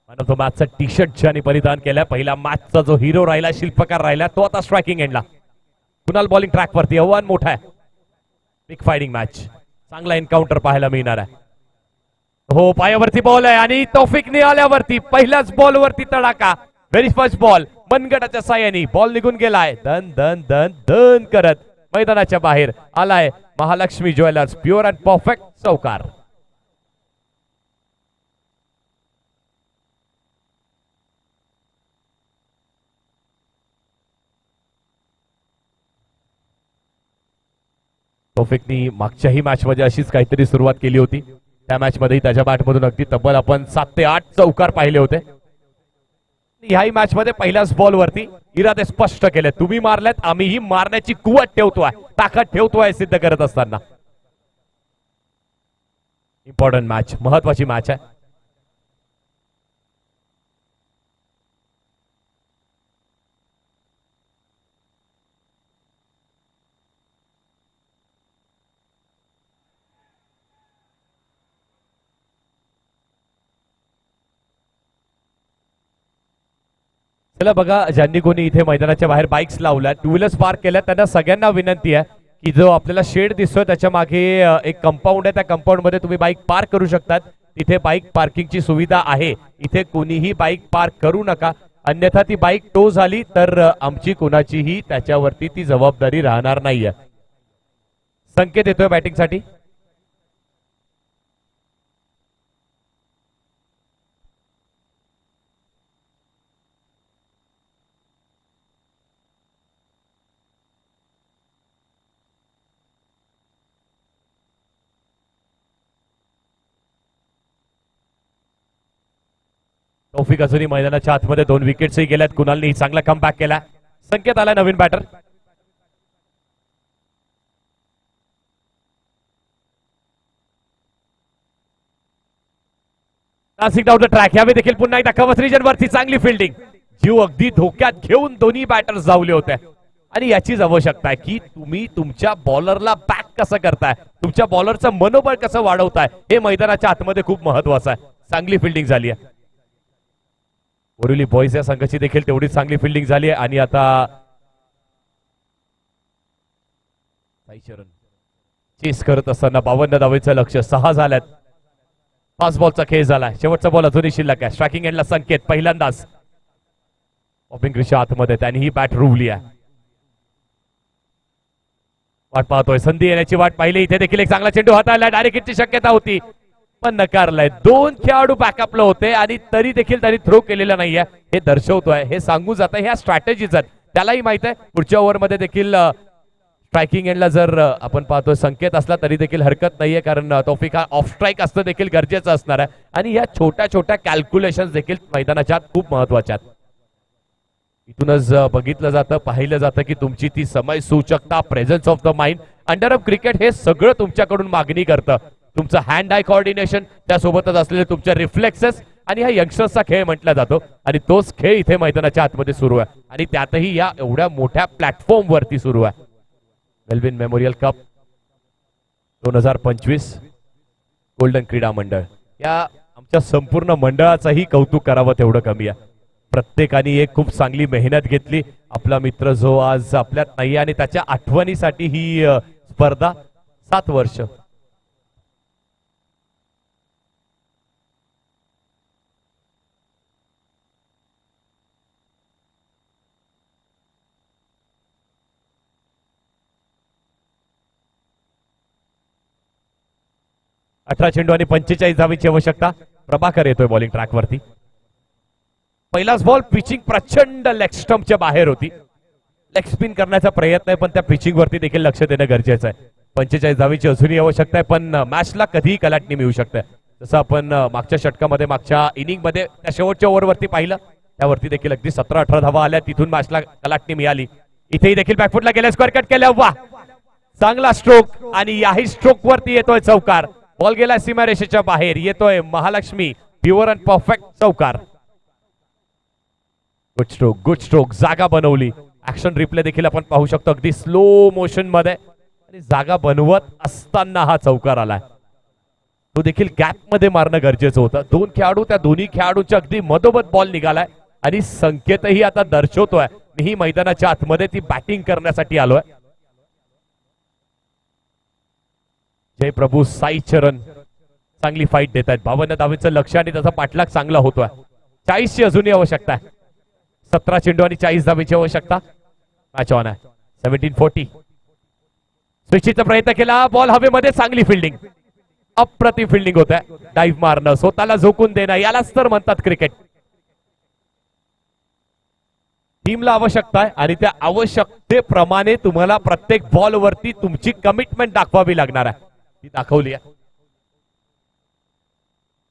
मॅन ऑफ द मॅचचा टी शर्ट ज्याने परिधान केलाय, पहिला मॅचचा जो हिरो राहिला, शिल्पकार राहिला, तो आता स्ट्रायकिंग एंडला. कुणाल बॉलिंग ट्रॅक वरती. आव्हान मोठा आहे. Big fighting match. चांगला एन्काउंटर पाहायला मिळणार आहे. हो, पायावरती बॉल आहे आणि तौफिकने आल्यावरती पहिल्याच बॉलवरती तडाका. व्हेरी फर्स्ट बॉल मनगटाच्या साह्याने बॉल निघून गेलाय. दन दन दन दन करत मैदानाच्या बाहेर आलाय Mahalakshmi jewellers. Pure and perfect चौकार. तौफिकनी मागच्याही मॅच मध्ये अशीच काहीतरी सुरुवात केली होती. त्या मॅच मध्येही त्याच्या बॅटमधून अगदी तब्बल आपण 7 ते 8 चौकार पाहिले होते. ह्याही मॅच मध्ये पहिल्याच बॉलवरती इरादे स्पष्ट केले. तुम्ही मारल्यात, आम्हीही मारण्याची कुवत ठेवतोय, ताकद ठेवतोय सिद्ध करत असताना. इम्पॉर्टंट मॅच, महत्वाची मॅच आहे. चला बघा, ज्यांनी कोणी इथे मैदानाच्या बाहेर बाईक्स लावल्या, टू व्हीलर्स पार्क केल्या, त्यांना सगळ्यांना विनंती आहे की जो आपल्याला शेड दिसतोय त्याच्या मागे एक कंपाऊंड आहे. त्या कंपाऊंड मध्ये तुम्ही बाईक पार्क करू शकतात. तिथे बाईक पार्किंगची सुविधा आहे. इथे कोणीही बाईक पार्क करू नका, अन्यथा ती बाईक टो झाली तर आमची कोणाचीही त्याच्यावरती ती जबाबदारी राहणार नाहीये. संकेत येतोय बॅटिंगसाठी. तौफिक अजूनही मैदानाच्या आतमध्ये 2 विकेट्सही गेल्यात. कुणालनी चांगला कमबॅक केला. संकेत आला नवीन batter. Nasik down the track. यावेळी देखील पुन्हा एकदा कव्हर रिजन वरती चांगली फिल्डिंग. जीव अगदी धोक्यात घेऊन दोन्ही बॅटर्स धावले होते आणि याचीच आवश्यकता आहे की तुम्ही तुमच्या बॉलरला बॅक कसं करताय, तुमच्या बॉलरचं मनोबळ कसं वाढवताय, हे मैदानाच्या आतमध्ये खूप महत्वाचं आहे. चांगली फिल्डिंग झाली आहे. बोरिवली बॉईज या संघाची देखील तेवढीच चांगली फिल्डिंग झाली आहे आणि आता चेस करत असताना 52 धावेचं लक्ष. 6 झाल्यात. 5 बॉलचा खेळ झाला. शेवटचा बॉल अजूनही शिल्लक आहे. स्ट्रायकिंग एंडला संकेत पहिल्यांदाच. पॉपिंग क्रिशच्या आतमध्ये त्यांनी ही बॅट रुवली आहे. वाट पाहतोय, संधी येण्याची वाट पाहिली. इथे देखील एक चांगला चेंडू हाताळला, डायरेक्ट हिटची शक्यता होती पण नकारलाय. 2 खेळाडू बॅकअपला होते आणि तरी देखील त्यांनी थ्रो केलेला नाहीये. हे दर्शवतोय, हे सांगून जात ह्या स्ट्रॅटेजीज आहेत. त्यालाही माहित आहे पुढच्या ओव्हरमध्ये देखील स्ट्रायकिंग एंडला जर आपण पाहतोय संकेत असला तरी देखील हरकत नाहीये, कारण तौफिक हा ऑफ स्ट्राईक असणं देखील गरजेचं असणार आहे. आणि या छोट्या छोट्या कॅल्क्युलेशन देखील मैदानाच्या आत खूप महत्वाच्या आहेत. इथूनच बघितलं जातं, पाहिलं जातं की तुमची ती समय सूचकता, presence of the mind. Underarm cricket हे सगळं तुमच्याकडून मागणी करतं. तुमचं हँड आय कोऑर्डिनेशन, त्यासोबतच असलेले तुमचे रिफ्लेक्सेस, आणि हा यंगस्टर्सचा खेळ म्हटला जातो. आणि तोच खेळ इथे मैदानाच्या आतमध्ये सुरू आहे आणि त्यातही या एवढ्या मोठ्या प्लॅटफॉर्म वरती सुरू आहे. मेलविन मेमोरियल कप 2025 गोल्डन क्रीडा मंडळ, या आमच्या संपूर्ण मंडळाचंही कौतुक करावं तेवढं कमी आहे. प्रत्येकाने एक खूप चांगली मेहनत घेतली. आपला मित्र जो आज आपल्यात नाही आणि त्याच्या आठवणीसाठी ही स्पर्धा 7 वर्ष. अठरा चेंडू आणि 45 धावीची आवश्यकता. प्रभाकर येतोय बॉलिंग ट्रॅक वरती. पहिलाच बॉल पिचिंग प्रचंड लेग स्टंपच्या बाहेर होती. लेग स्पिन करण्याचा प्रयत्न आहे पण त्या पिचिंग वरती देखील लक्ष देणं गरजेचं आहे. 45 धावीची अजूनही आवश्यकता आहे पण मॅचला कधीही कलाटणी मिळू शकते. जसं आपण मागच्या षटकामध्ये, मागच्या इनिंग मध्ये त्या शेवटच्या ओव्हरवरती पाहिलं, त्यावरती देखील अगदी 17-18 धावा आल्या, तिथून मॅचला कलाटणी मिळाली. इथेही देखील बॅकफुटला गेल्या, स्क्वेअर कट केल्या. वा, चांगला स्ट्रोक आणि याही स्ट्रोक वरती येतोय चौकार. बॉल गेला सीमारेषेच्या बाहेर, येतोय महालक्ष्मी प्युअर अँड परफेक्ट चौकार. Good stroke, good stroke. जागा बनवली. ऍक्शन रिप्ले देखील आपण पाहू शकतो अगदी स्लो मोशन मध्ये, आणि जागा बनवत असताना हा चौकार आलाय. तो देखील गॅप मध्ये मारणं गरजेचं होतं. 2 खेळाडू, त्या दोन्ही खेळाडूंच्या अगदी मधोमध बॉल निघालाय आणि संकेतही आता दर्शवतोय मी मैदानाच्या आतमध्ये ती बॅटिंग करण्यासाठी आलोय. जय प्रभू साई चरण चांगली फाईट देत आहेत. 52 धावेचं लक्ष आणि त्याचा पाठलाग चांगला होतोय. 40 ची अजूनही आवश्यकता आहे. 17 चेंडू आणि 40 धावेची आवश्यकता. मॅच ऑन आहे. 17-40. स्विचिंगचा प्रयत्न केला, बॉल हवेमध्ये, चांगली फिल्डिंग, अप्रतिम फिल्डिंग होत आहे. डाईव्ह मारणं, स्वतःला झोकून देणं, यालाच तर म्हणतात क्रिकेट. टीमला आवश्यकता आहे आणि त्या आवश्यकतेप्रमाणे तुम्हाला प्रत्येक बॉल वरती तुमची कमिटमेंट दाखवावी लागणार आहे. ती दाखवली आहे.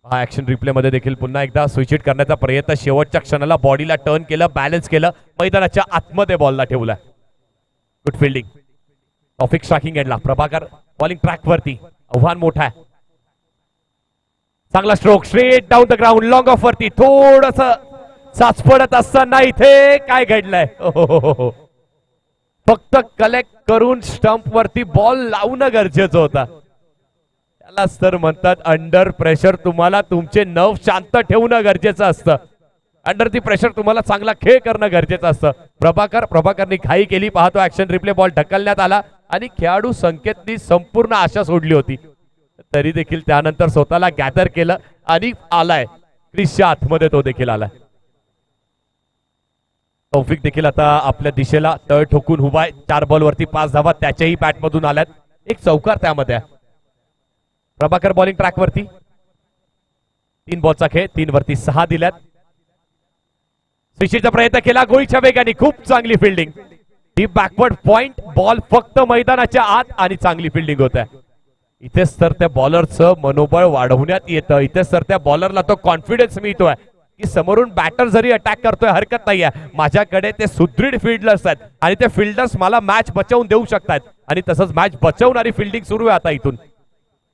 हा ऍक्शन रिप्ले मध्ये देखील पुन्हा एकदा स्विच हिट करण्याचा प्रयत्न. शेवटच्या क्षणाला बॉडीला टर्न केलं, बॅलन्स केलं, मैदानाच्या आतमध्ये बॉलला ठेवला. Good fielding. टॉपिक स्ट्रायकिंग एंडला प्रभाकर बॉलिंग ट्रॅक वरती. आव्हान मोठा आहे. चांगला stroke, straight down the ground, long of वरती. थोडस चाचपडत असताना इथे काय घडलंय, फक्त कलेक्ट करून स्टंप वरती बॉल लावणं गरजेचं होतं. त्यालाच तर म्हणतात अंडर प्रेशर तुम्हाला तुमचे नर्व शांत ठेवणं गरजेचं असतं. अंडर दी प्रेशर तुम्हाला चांगला खेळ करणं गरजेचं असतं. प्रभाकरने घाई केली. पाहतो ऍक्शन रिप्ले, बॉल ढकलण्यात आला आणि खेळाडू संकेतनी संपूर्ण आशा सोडली होती, तरी देखील त्यानंतर स्वतःला गॅदर केलं आणि आलाय क्रिसच्या आतमध्ये, तो देखील आलाय. तौफिक देखील आता आपल्या दिशेला तळ ठोकून उभा आहे. 4 बॉल वरती 5 धावा त्याच्याही बॅट मधून आल्यात. एक चौकार त्यामध्ये. प्रभाकर बॉलिंग ट्रॅक वरती. 3 बॉलचा खेळ, 3 वरती 6 दिल्यात. स्विचिंगचा प्रयत्न केला, गोळीच्या वेगाने, खूप चांगली फिल्डिंग. ही बॅकवर्ड पॉइंट, बॉल फक्त मैदानाच्या आत आणि चांगली फिल्डिंग होत आहे. इथेच तर त्या बॉलरचं मनोबळ वाढवण्यात येतं. इथेच तर त्या बॉलरला तो कॉन्फिडन्स मिळतोय की समोरून बॅटर जरी अटॅक करतोय हरकत नाहीये, माझ्याकडे ते सुदृढ फिल्डर्स आहेत आणि ते फिल्डर्स मला मॅच बचावून देऊ शकतात. आणि तसंच मॅच बचावणारी फिल्डिंग सुरू आहे आता इथून.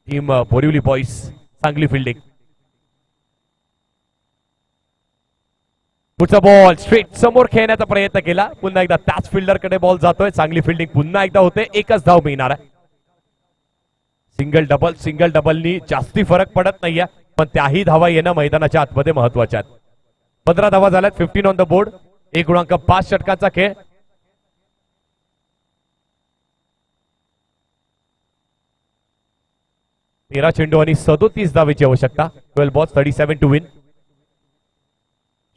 टीम बोरिवली बॉईज चांगली फिल्डिंग. पुढचा बॉल स्ट्रेट समोर खेळण्याचा प्रयत्न केला. पुन्हा एकदा त्याच फिल्डर कडे बॉल जातोय. चांगली फिल्डिंग पुन्हा एकदा होते. एकच धाव मिळणार आहे. सिंगल डबलनी जास्ती फरक पडत नाहीये, पण त्याही धावा येणं मैदानाच्या आतमध्ये महत्वाच्या आहेत. 15 धावा झाल्यात. 15 ऑन द बोर्ड. 1.5 षटकांचा खेळ. तेरा चेंडू आणि 37 धावेची आवश्यकता. 12 balls 37 to win.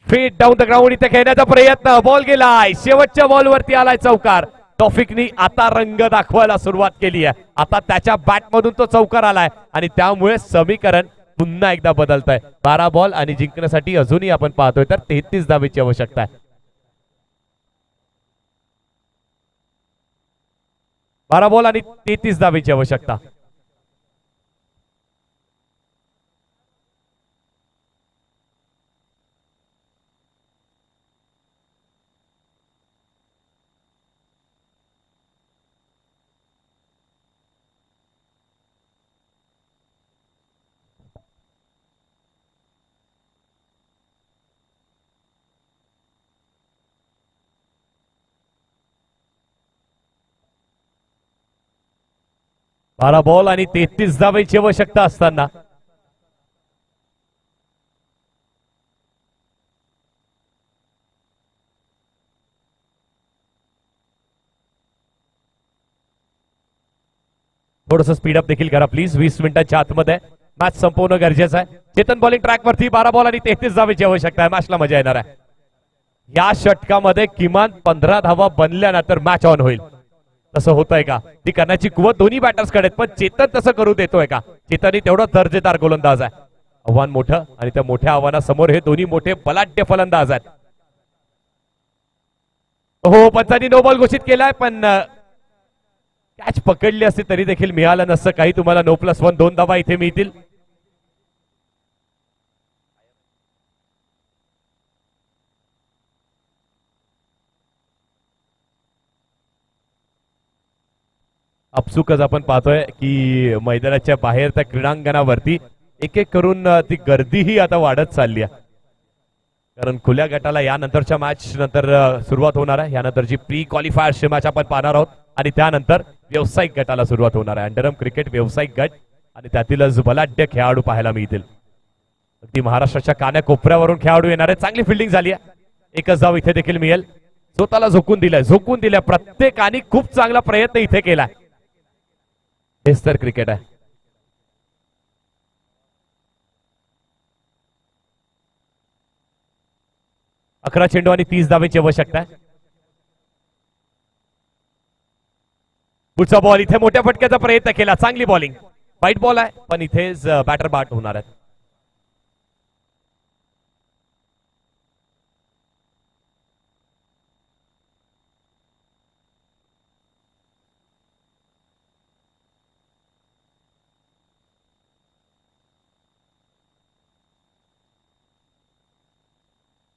Feet down the ground इथे खेळण्याचा प्रयत्न, बॉल गेलाय, शेवटच्या बॉलवरती आलाय चौकार. तौफिकनी आता रंग दाखवायला सुरुवात केली आहे. आता त्याच्या बॅट मधून तो चौकार आलाय आणि त्यामुळे समीकरण पुन्हा एकदा बदलत आहे. 12 बॉल आणि जिंकण्यासाठी अजूनही आपण पाहतोय तर 33 धावेची आवश्यकता आहे. 12 बॉल आणि 33 धावेची आवश्यकता. बारा बॉल आणि 33 धावेची आवश्यकता असताना थोडस स्पीडअप देखील करा प्लीज. 20 मिनिटांच्या आतमध्ये मॅच संपवणं गरजेचं आहे. चेतन बॉलिंग ट्रॅक वरती 12 बॉल आणि 33 धावेची आवश्यकता आहे. मॅचला मजा येणार आहे. या षटकामध्ये किमान 15 धावा बनल्यानंतर मॅच ऑन होईल. तसं होतंय का? ती करण्याची कुवत दोन्ही बॅटर्स कडे, पण चेतन तसं करू देतोय का? चेतनही तेवढा दर्जेदार गोलंदाज आहे. आव्हान मोठं आणि त्या मोठ्या आव्हानासमोर हे दोन्ही मोठे बलाढ्य फलंदाज आहेत. हो, पंचांनी नो बॉल घोषित केलाय, पण कॅच पकडली असती तरी देखील मिळालं नसतं काही. तुम्हाला नो+1 2 धावा इथे मिळतील. अपसुकच आपण पाहतोय की मैदानाच्या बाहेर त्या क्रीडांगणावरती एक एक करून ती गर्दीही आता वाढत चालली आहे. कारण खुल्या गटाला यानंतरच्या मॅच नंतर सुरुवात होणार आहे. यानंतरची प्री क्वालिफायरची मॅच आपण पाहणार आहोत आणि त्यानंतर व्यावसायिक गटाला सुरुवात होणार आहे. अंडरआर्म क्रिकेट व्यावसायिक गट आणि त्यातीलच बलाढ्य खेळाडू पाहायला मिळतील. अगदी महाराष्ट्राच्या कान्याकोपऱ्यावरून खेळाडू येणार आहे. चांगली फिल्डिंग झाली आहे. एकच धाव इथे देखील मिळेल. स्वतःला झोकून दिलाय प्रत्येकाने. खूप चांगला प्रयत्न इथे केलाय. हेच तर क्रिकेट आहे. अकरा चेंडू आणि 30 धावेची आवश्यकता आहे. पुढचा बॉल इथे मोठ्या फटक्याचा प्रयत्न केला. चांगली बॉलिंग. वाईट बॉल आहे पण इथेच बॅटर बाट होणार आहे.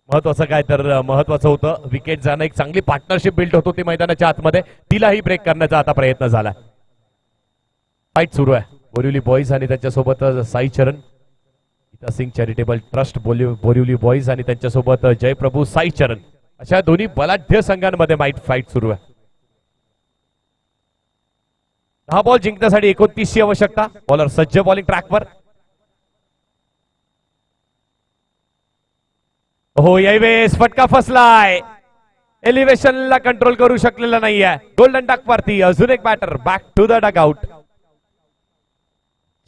महत्वाचं काय तर महत्वाचं होतं विकेट जाणं. एक चांगली पार्टनरशिप बिल्ड होत होती मैदानाच्या आतमध्ये. तिलाही ब्रेक करण्याचा आता प्रयत्न झाला. फाईट सुरू आहे. बोरिवली बॉईज आणि त्यांच्यासोबत Sai Charan, Geeta Singh charitable trust Borivali boys आणि त्यांच्यासोबत जयप्रभू साई चरण, अशा दोन्ही बलाढ्य संघांमध्ये फाईट सुरू आहे. 10 बॉल जिंकण्यासाठी 29 ची आवश्यकता. बॉलर सज्ज बॉलिंग ट्रॅकवर. हो, यावेळेस फटका फसलाय. एलिव्हेशनला कंट्रोल करू शकलेला नाहीये. गोल्डन डक वरती अजून एक batter. Back to the dugout.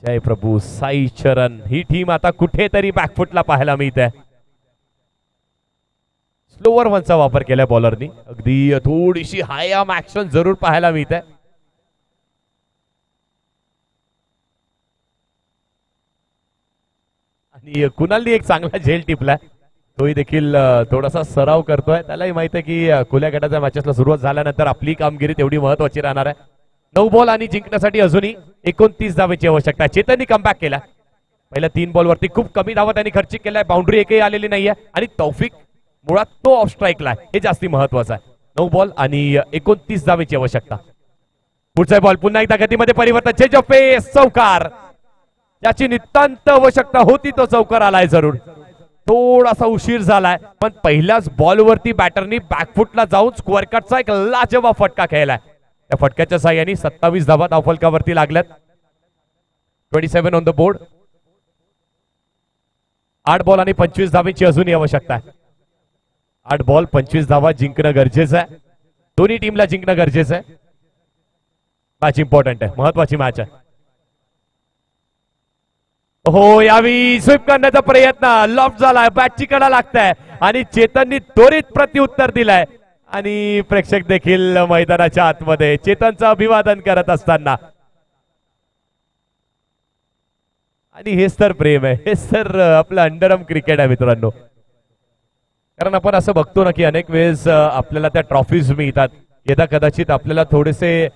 Jay Prabhu Sai Charan. ही टीम आता कुठेतरी बॅकफुटला पाहायला मिळते. स्लोअर वनचा वापर केलाय बॉलरनी. अगदी थोडीशी हाय आर्म ऍक्शन जरूर पाहायला मिळते. आणि कुणालनी एक चांगला झेल टिपलाय. तोही देखील थोडासा सराव करतोय. त्यालाही माहित आहे की खुल्या गटाच्या मॅचेसला सुरुवात झाल्यानंतर आपली कामगिरी तेवढी महत्वाची राहणार आहे. 9 बॉल आणि जिंकण्यासाठी अजूनही 29 धावेची आवश्यकता. चेतननी कमबॅक केला. पहिल्या 3 बॉलवरती खूप कमी धावा त्यांनी खर्चिक केलाय. बाउंड्री एकही आलेली नाहीये आणि तौफिक मुळात तो ऑफ स्ट्राईकला आहे. हे जास्ती महत्वाचं आहे. 9 बॉल आणि 29 धावेची आवश्यकता. पुढचा बॉल पुन्हा एकदा गतीमध्ये परिवर्तन. चेंज ऑफ पेस. चौकार. ज्याची नितांत आवश्यकता होती तो चौकार आलाय. जरूर थोडासा उशीर झालाय पण पहिल्याच बॉलवरती बॅटरनी बॅकफुटला जाऊन स्क्वेअर कटचा एक लाजवाब फटका खेळलाय. त्या फटक्याच्या साह्याने 27 धावा धावफलकावरती लागल्यात. 27 ऑन द बोर्ड. 8 बॉल आणि 25 धावेची अजूनही आवश्यकता आहे. 8 बॉल 25 धावा जिंकणं गरजेचं आहे. दोन्ही टीमला जिंकणं गरजेचं आहे. मॅच इम्पॉर्टंट आहे. महत्वाची मॅच आहे. हो, यावी स्वीप करण्याचा प्रयत्न लॉफ्ट झालाय, बॅटची कडा लागताय आणि चेतननी त्वरित प्रत्युत्तर दिलाय आणि प्रेक्षक देखील मैदानाच्या आतमध्ये चेतनचं अभिवादन करत असताना. आणि हेच तर प्रेम आहे, हेच तर आपलं अंडरआर्म क्रिकेट आहे मित्रांनो. कारण आपण असं बघतो ना की अनेक वेळेस आपल्याला त्या ट्रॉफीज मिळतात, यदा कदाचित आपल्याला थोडेसे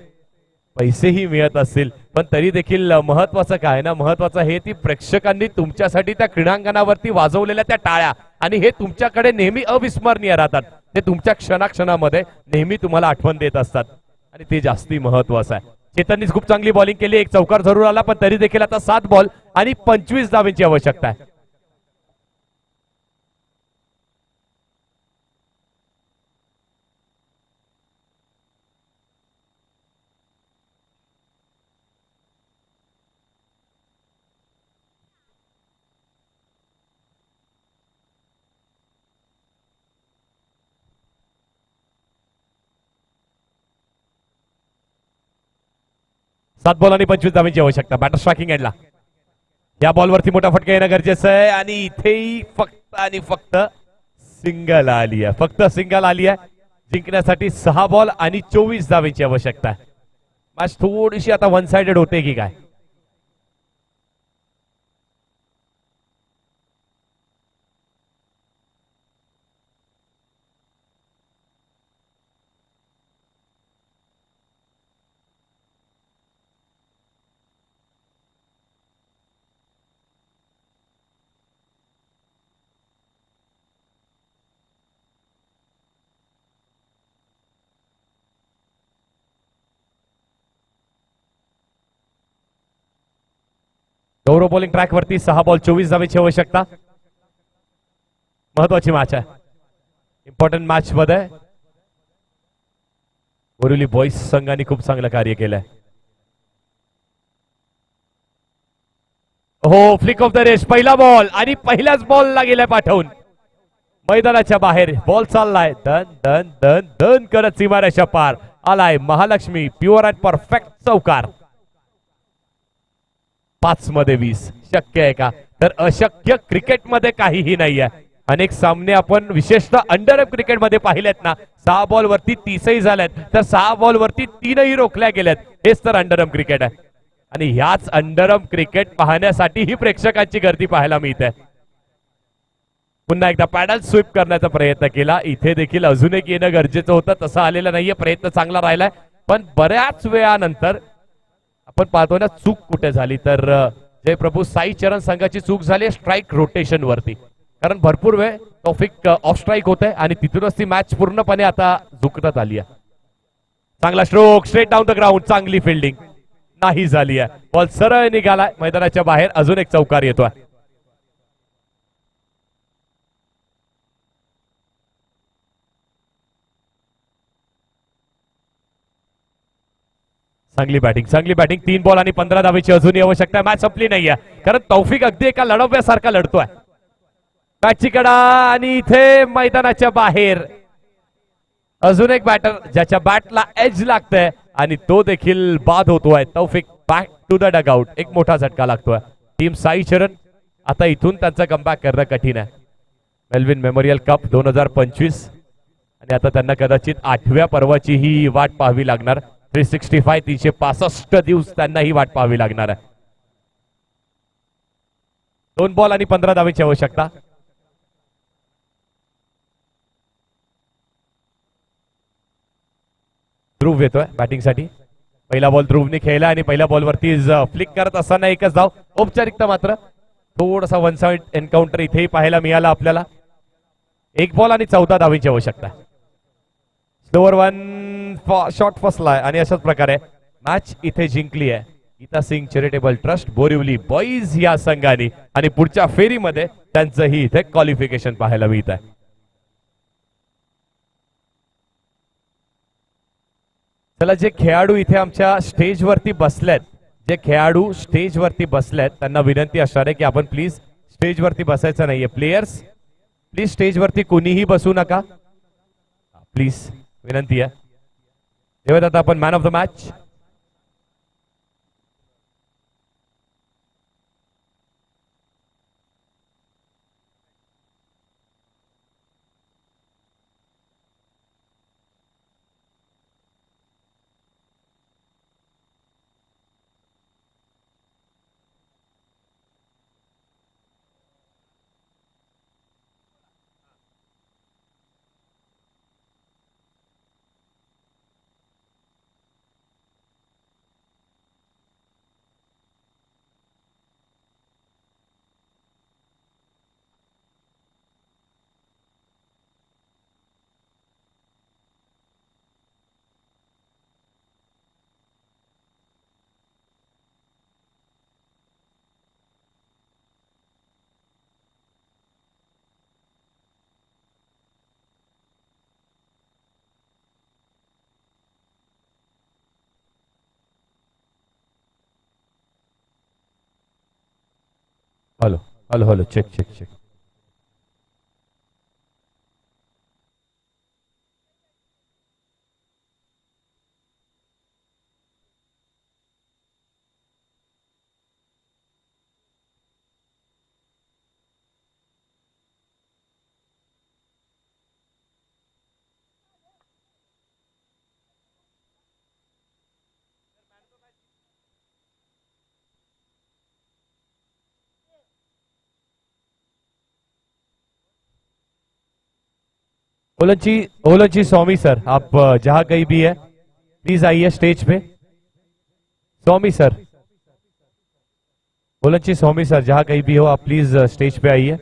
पैसेही मिळत असतील, पण तरी देखील महत्वाचं काय ना, महत्वाचं हे ती प्रेक्षकांनी तुमच्यासाठी त्या क्रीडांगणावरती वाजवलेल्या त्या टाळ्या आणि हे तुमच्याकडे नेहमी अविस्मरणीय राहतात. ते तुमच्या क्षणाक्षणामध्ये नेहमी तुम्हाला आठवण देत असतात आणि ते जास्ती महत्वाचं आहे. चेतननीच खूप चांगली बॉलिंग केली, एक चौकार जरूर आला, पण तरी देखील आता 7 बॉल आणि 25 धावांची आवश्यकता आहे. सात बॉल आणि 25 धावांची आवश्यकता. बॅटर स्ट्रायकिंग एंडला. या बॉलवरती मोठा फटका येणं गरजेचं आहे आणि इथेही फक्त आणि फक्त सिंगल आली आहे, फक्त सिंगल आली आहे. जिंकण्यासाठी 6 बॉल आणि 24 धावांची आवश्यकता आहे. मॅच थोडीशी आता वन साइडेड होते की काय? गौरव बॉलिंग ट्रॅक वरती 6 बॉल 24 धावेची आवश्यकता. महत्वाची मॅच आहे, इम्पॉर्टंट मॅच मध्ये बोरिवली बॉईज संघाने खूप चांगलं कार्य केलंय. हो, फ्लिक ऑफ द रेस्ट, पहिला बॉल आणि पहिल्याच बॉलला गेलाय पाठवून मैदानाच्या बाहेर. बॉल चाललाय दन दन दन दन करत सीमारेषा पार आलाय. महालक्ष्मी प्युअर अँड परफेक्ट चौकार. 5 मध्ये 20 शक्य आहे का? तर अशक्य क्रिकेटमध्ये काहीही नाहीये. अनेक सामने आपण विशेषतः अंडरआर्म क्रिकेटमध्ये पाहिलेत ना, 6 बॉल वरती 30ही झाल्यात, तर 6 बॉल वरती 3ही रोखल्या गेल्यात. हेच तर अंडरआर्म क्रिकेट आहे आणि ह्याच अंडरआर्म क्रिकेट पाहण्यासाठी ही प्रेक्षकांची गर्दी पाहायला मिळते. पुन्हा एकदा पॅडल स्वीप करण्याचा प्रयत्न केला, इथे देखील अजून एक येणं गरजेचं होतं, तसं आलेलं नाहीये. प्रयत्न चांगला राहिलाय, पण बऱ्याच वेळानंतर आपण पाहतो ना चूक कुठे झाली, तर जयप्रभू साई चरण संघाची चूक झाली स्ट्राईक रोटेशन वरती. कारण भरपूर वेळ तौफिक ऑफ स्ट्राईक होते आणि तिथूनच ती मॅच पूर्णपणे आता झुकत आली आहे. चांगला stroke straight down the ground, चांगली फिल्डिंग नाही झाली आहे. बॉल सरळ निघालाय मैदानाच्या बाहेर. अजून एक चौकार येतोय. चांगली बॅटिंग, चांगली बॅटिंग. 3 बॉल आणि 15 धावेची अजूनही आवश्यकता आहे. मॅच संपली नाहीये, कारण तौफिक अगदी एका लढवण्यासारखा लढतोय. बॅटची कडा आणि इथे मैदानाच्या बाहेर अजून एक बॅटर ज्याच्या बॅटला एज लागतंय आणि तो देखील बाद होतोय. Taufiq back to the dugout. एक मोठा झटका लागतोय. टीम साई चरण आता इथून त्यांचा कमबॅक करणं कठीण आहे. मेलविन मेमोरियल कप 2025 आणि आता त्यांना कदाचित 8व्या पर्वाची ही वाट पाहावी लागणार. 365 365 दिवस त्यांना ही वाट पाहावी लागणार आहे. 2 बॉल आणि 15 धावेची आवश्यकता. ध्रुव येतोय बॅटिंगसाठी. पहिला बॉल ध्रुवने खेळला आणि पहिल्या बॉलवरती फ्लिक करत असताना एकच धाव. औपचारिकता मात्र थोडासा वन साइड एन्काउंटर इथेही पाहायला मिळाला आपल्याला. 1 बॉल आणि 14 धावेची आवश्यकता. स्लोअर वन शॉट फसलाय आणि अशाच प्रकारे मॅच इथे जिंकली आहे Geeta Singh charitable trust Borivali boys या संघाने आणि पुढच्या फेरीमध्ये त्यांचंही इथे क्वालिफिकेशन पाहायला मिळत आहे. चला, जे खेळाडू इथे आमच्या स्टेजवरती बसलेत, जे खेळाडू स्टेजवरती बसलेत त्यांना विनंती असणार आहे की आपण प्लीज स्टेजवरती बसायचं नाहीये. प्लेयर्स प्लीज स्टेजवरती कोणीही बसू नका प्लीज, विनंती आहे. तेव्हा आता आपण man of the match hello hello hello check check check. Olanchi Olanchi Swami sir, आप जहां कहीं भी है प्लीज आइए स्टेज पे. स्वामी सर, ओलंची स्वामी सर, जहां कहीं भी हो आप प्लीज स्टेज पे आइए.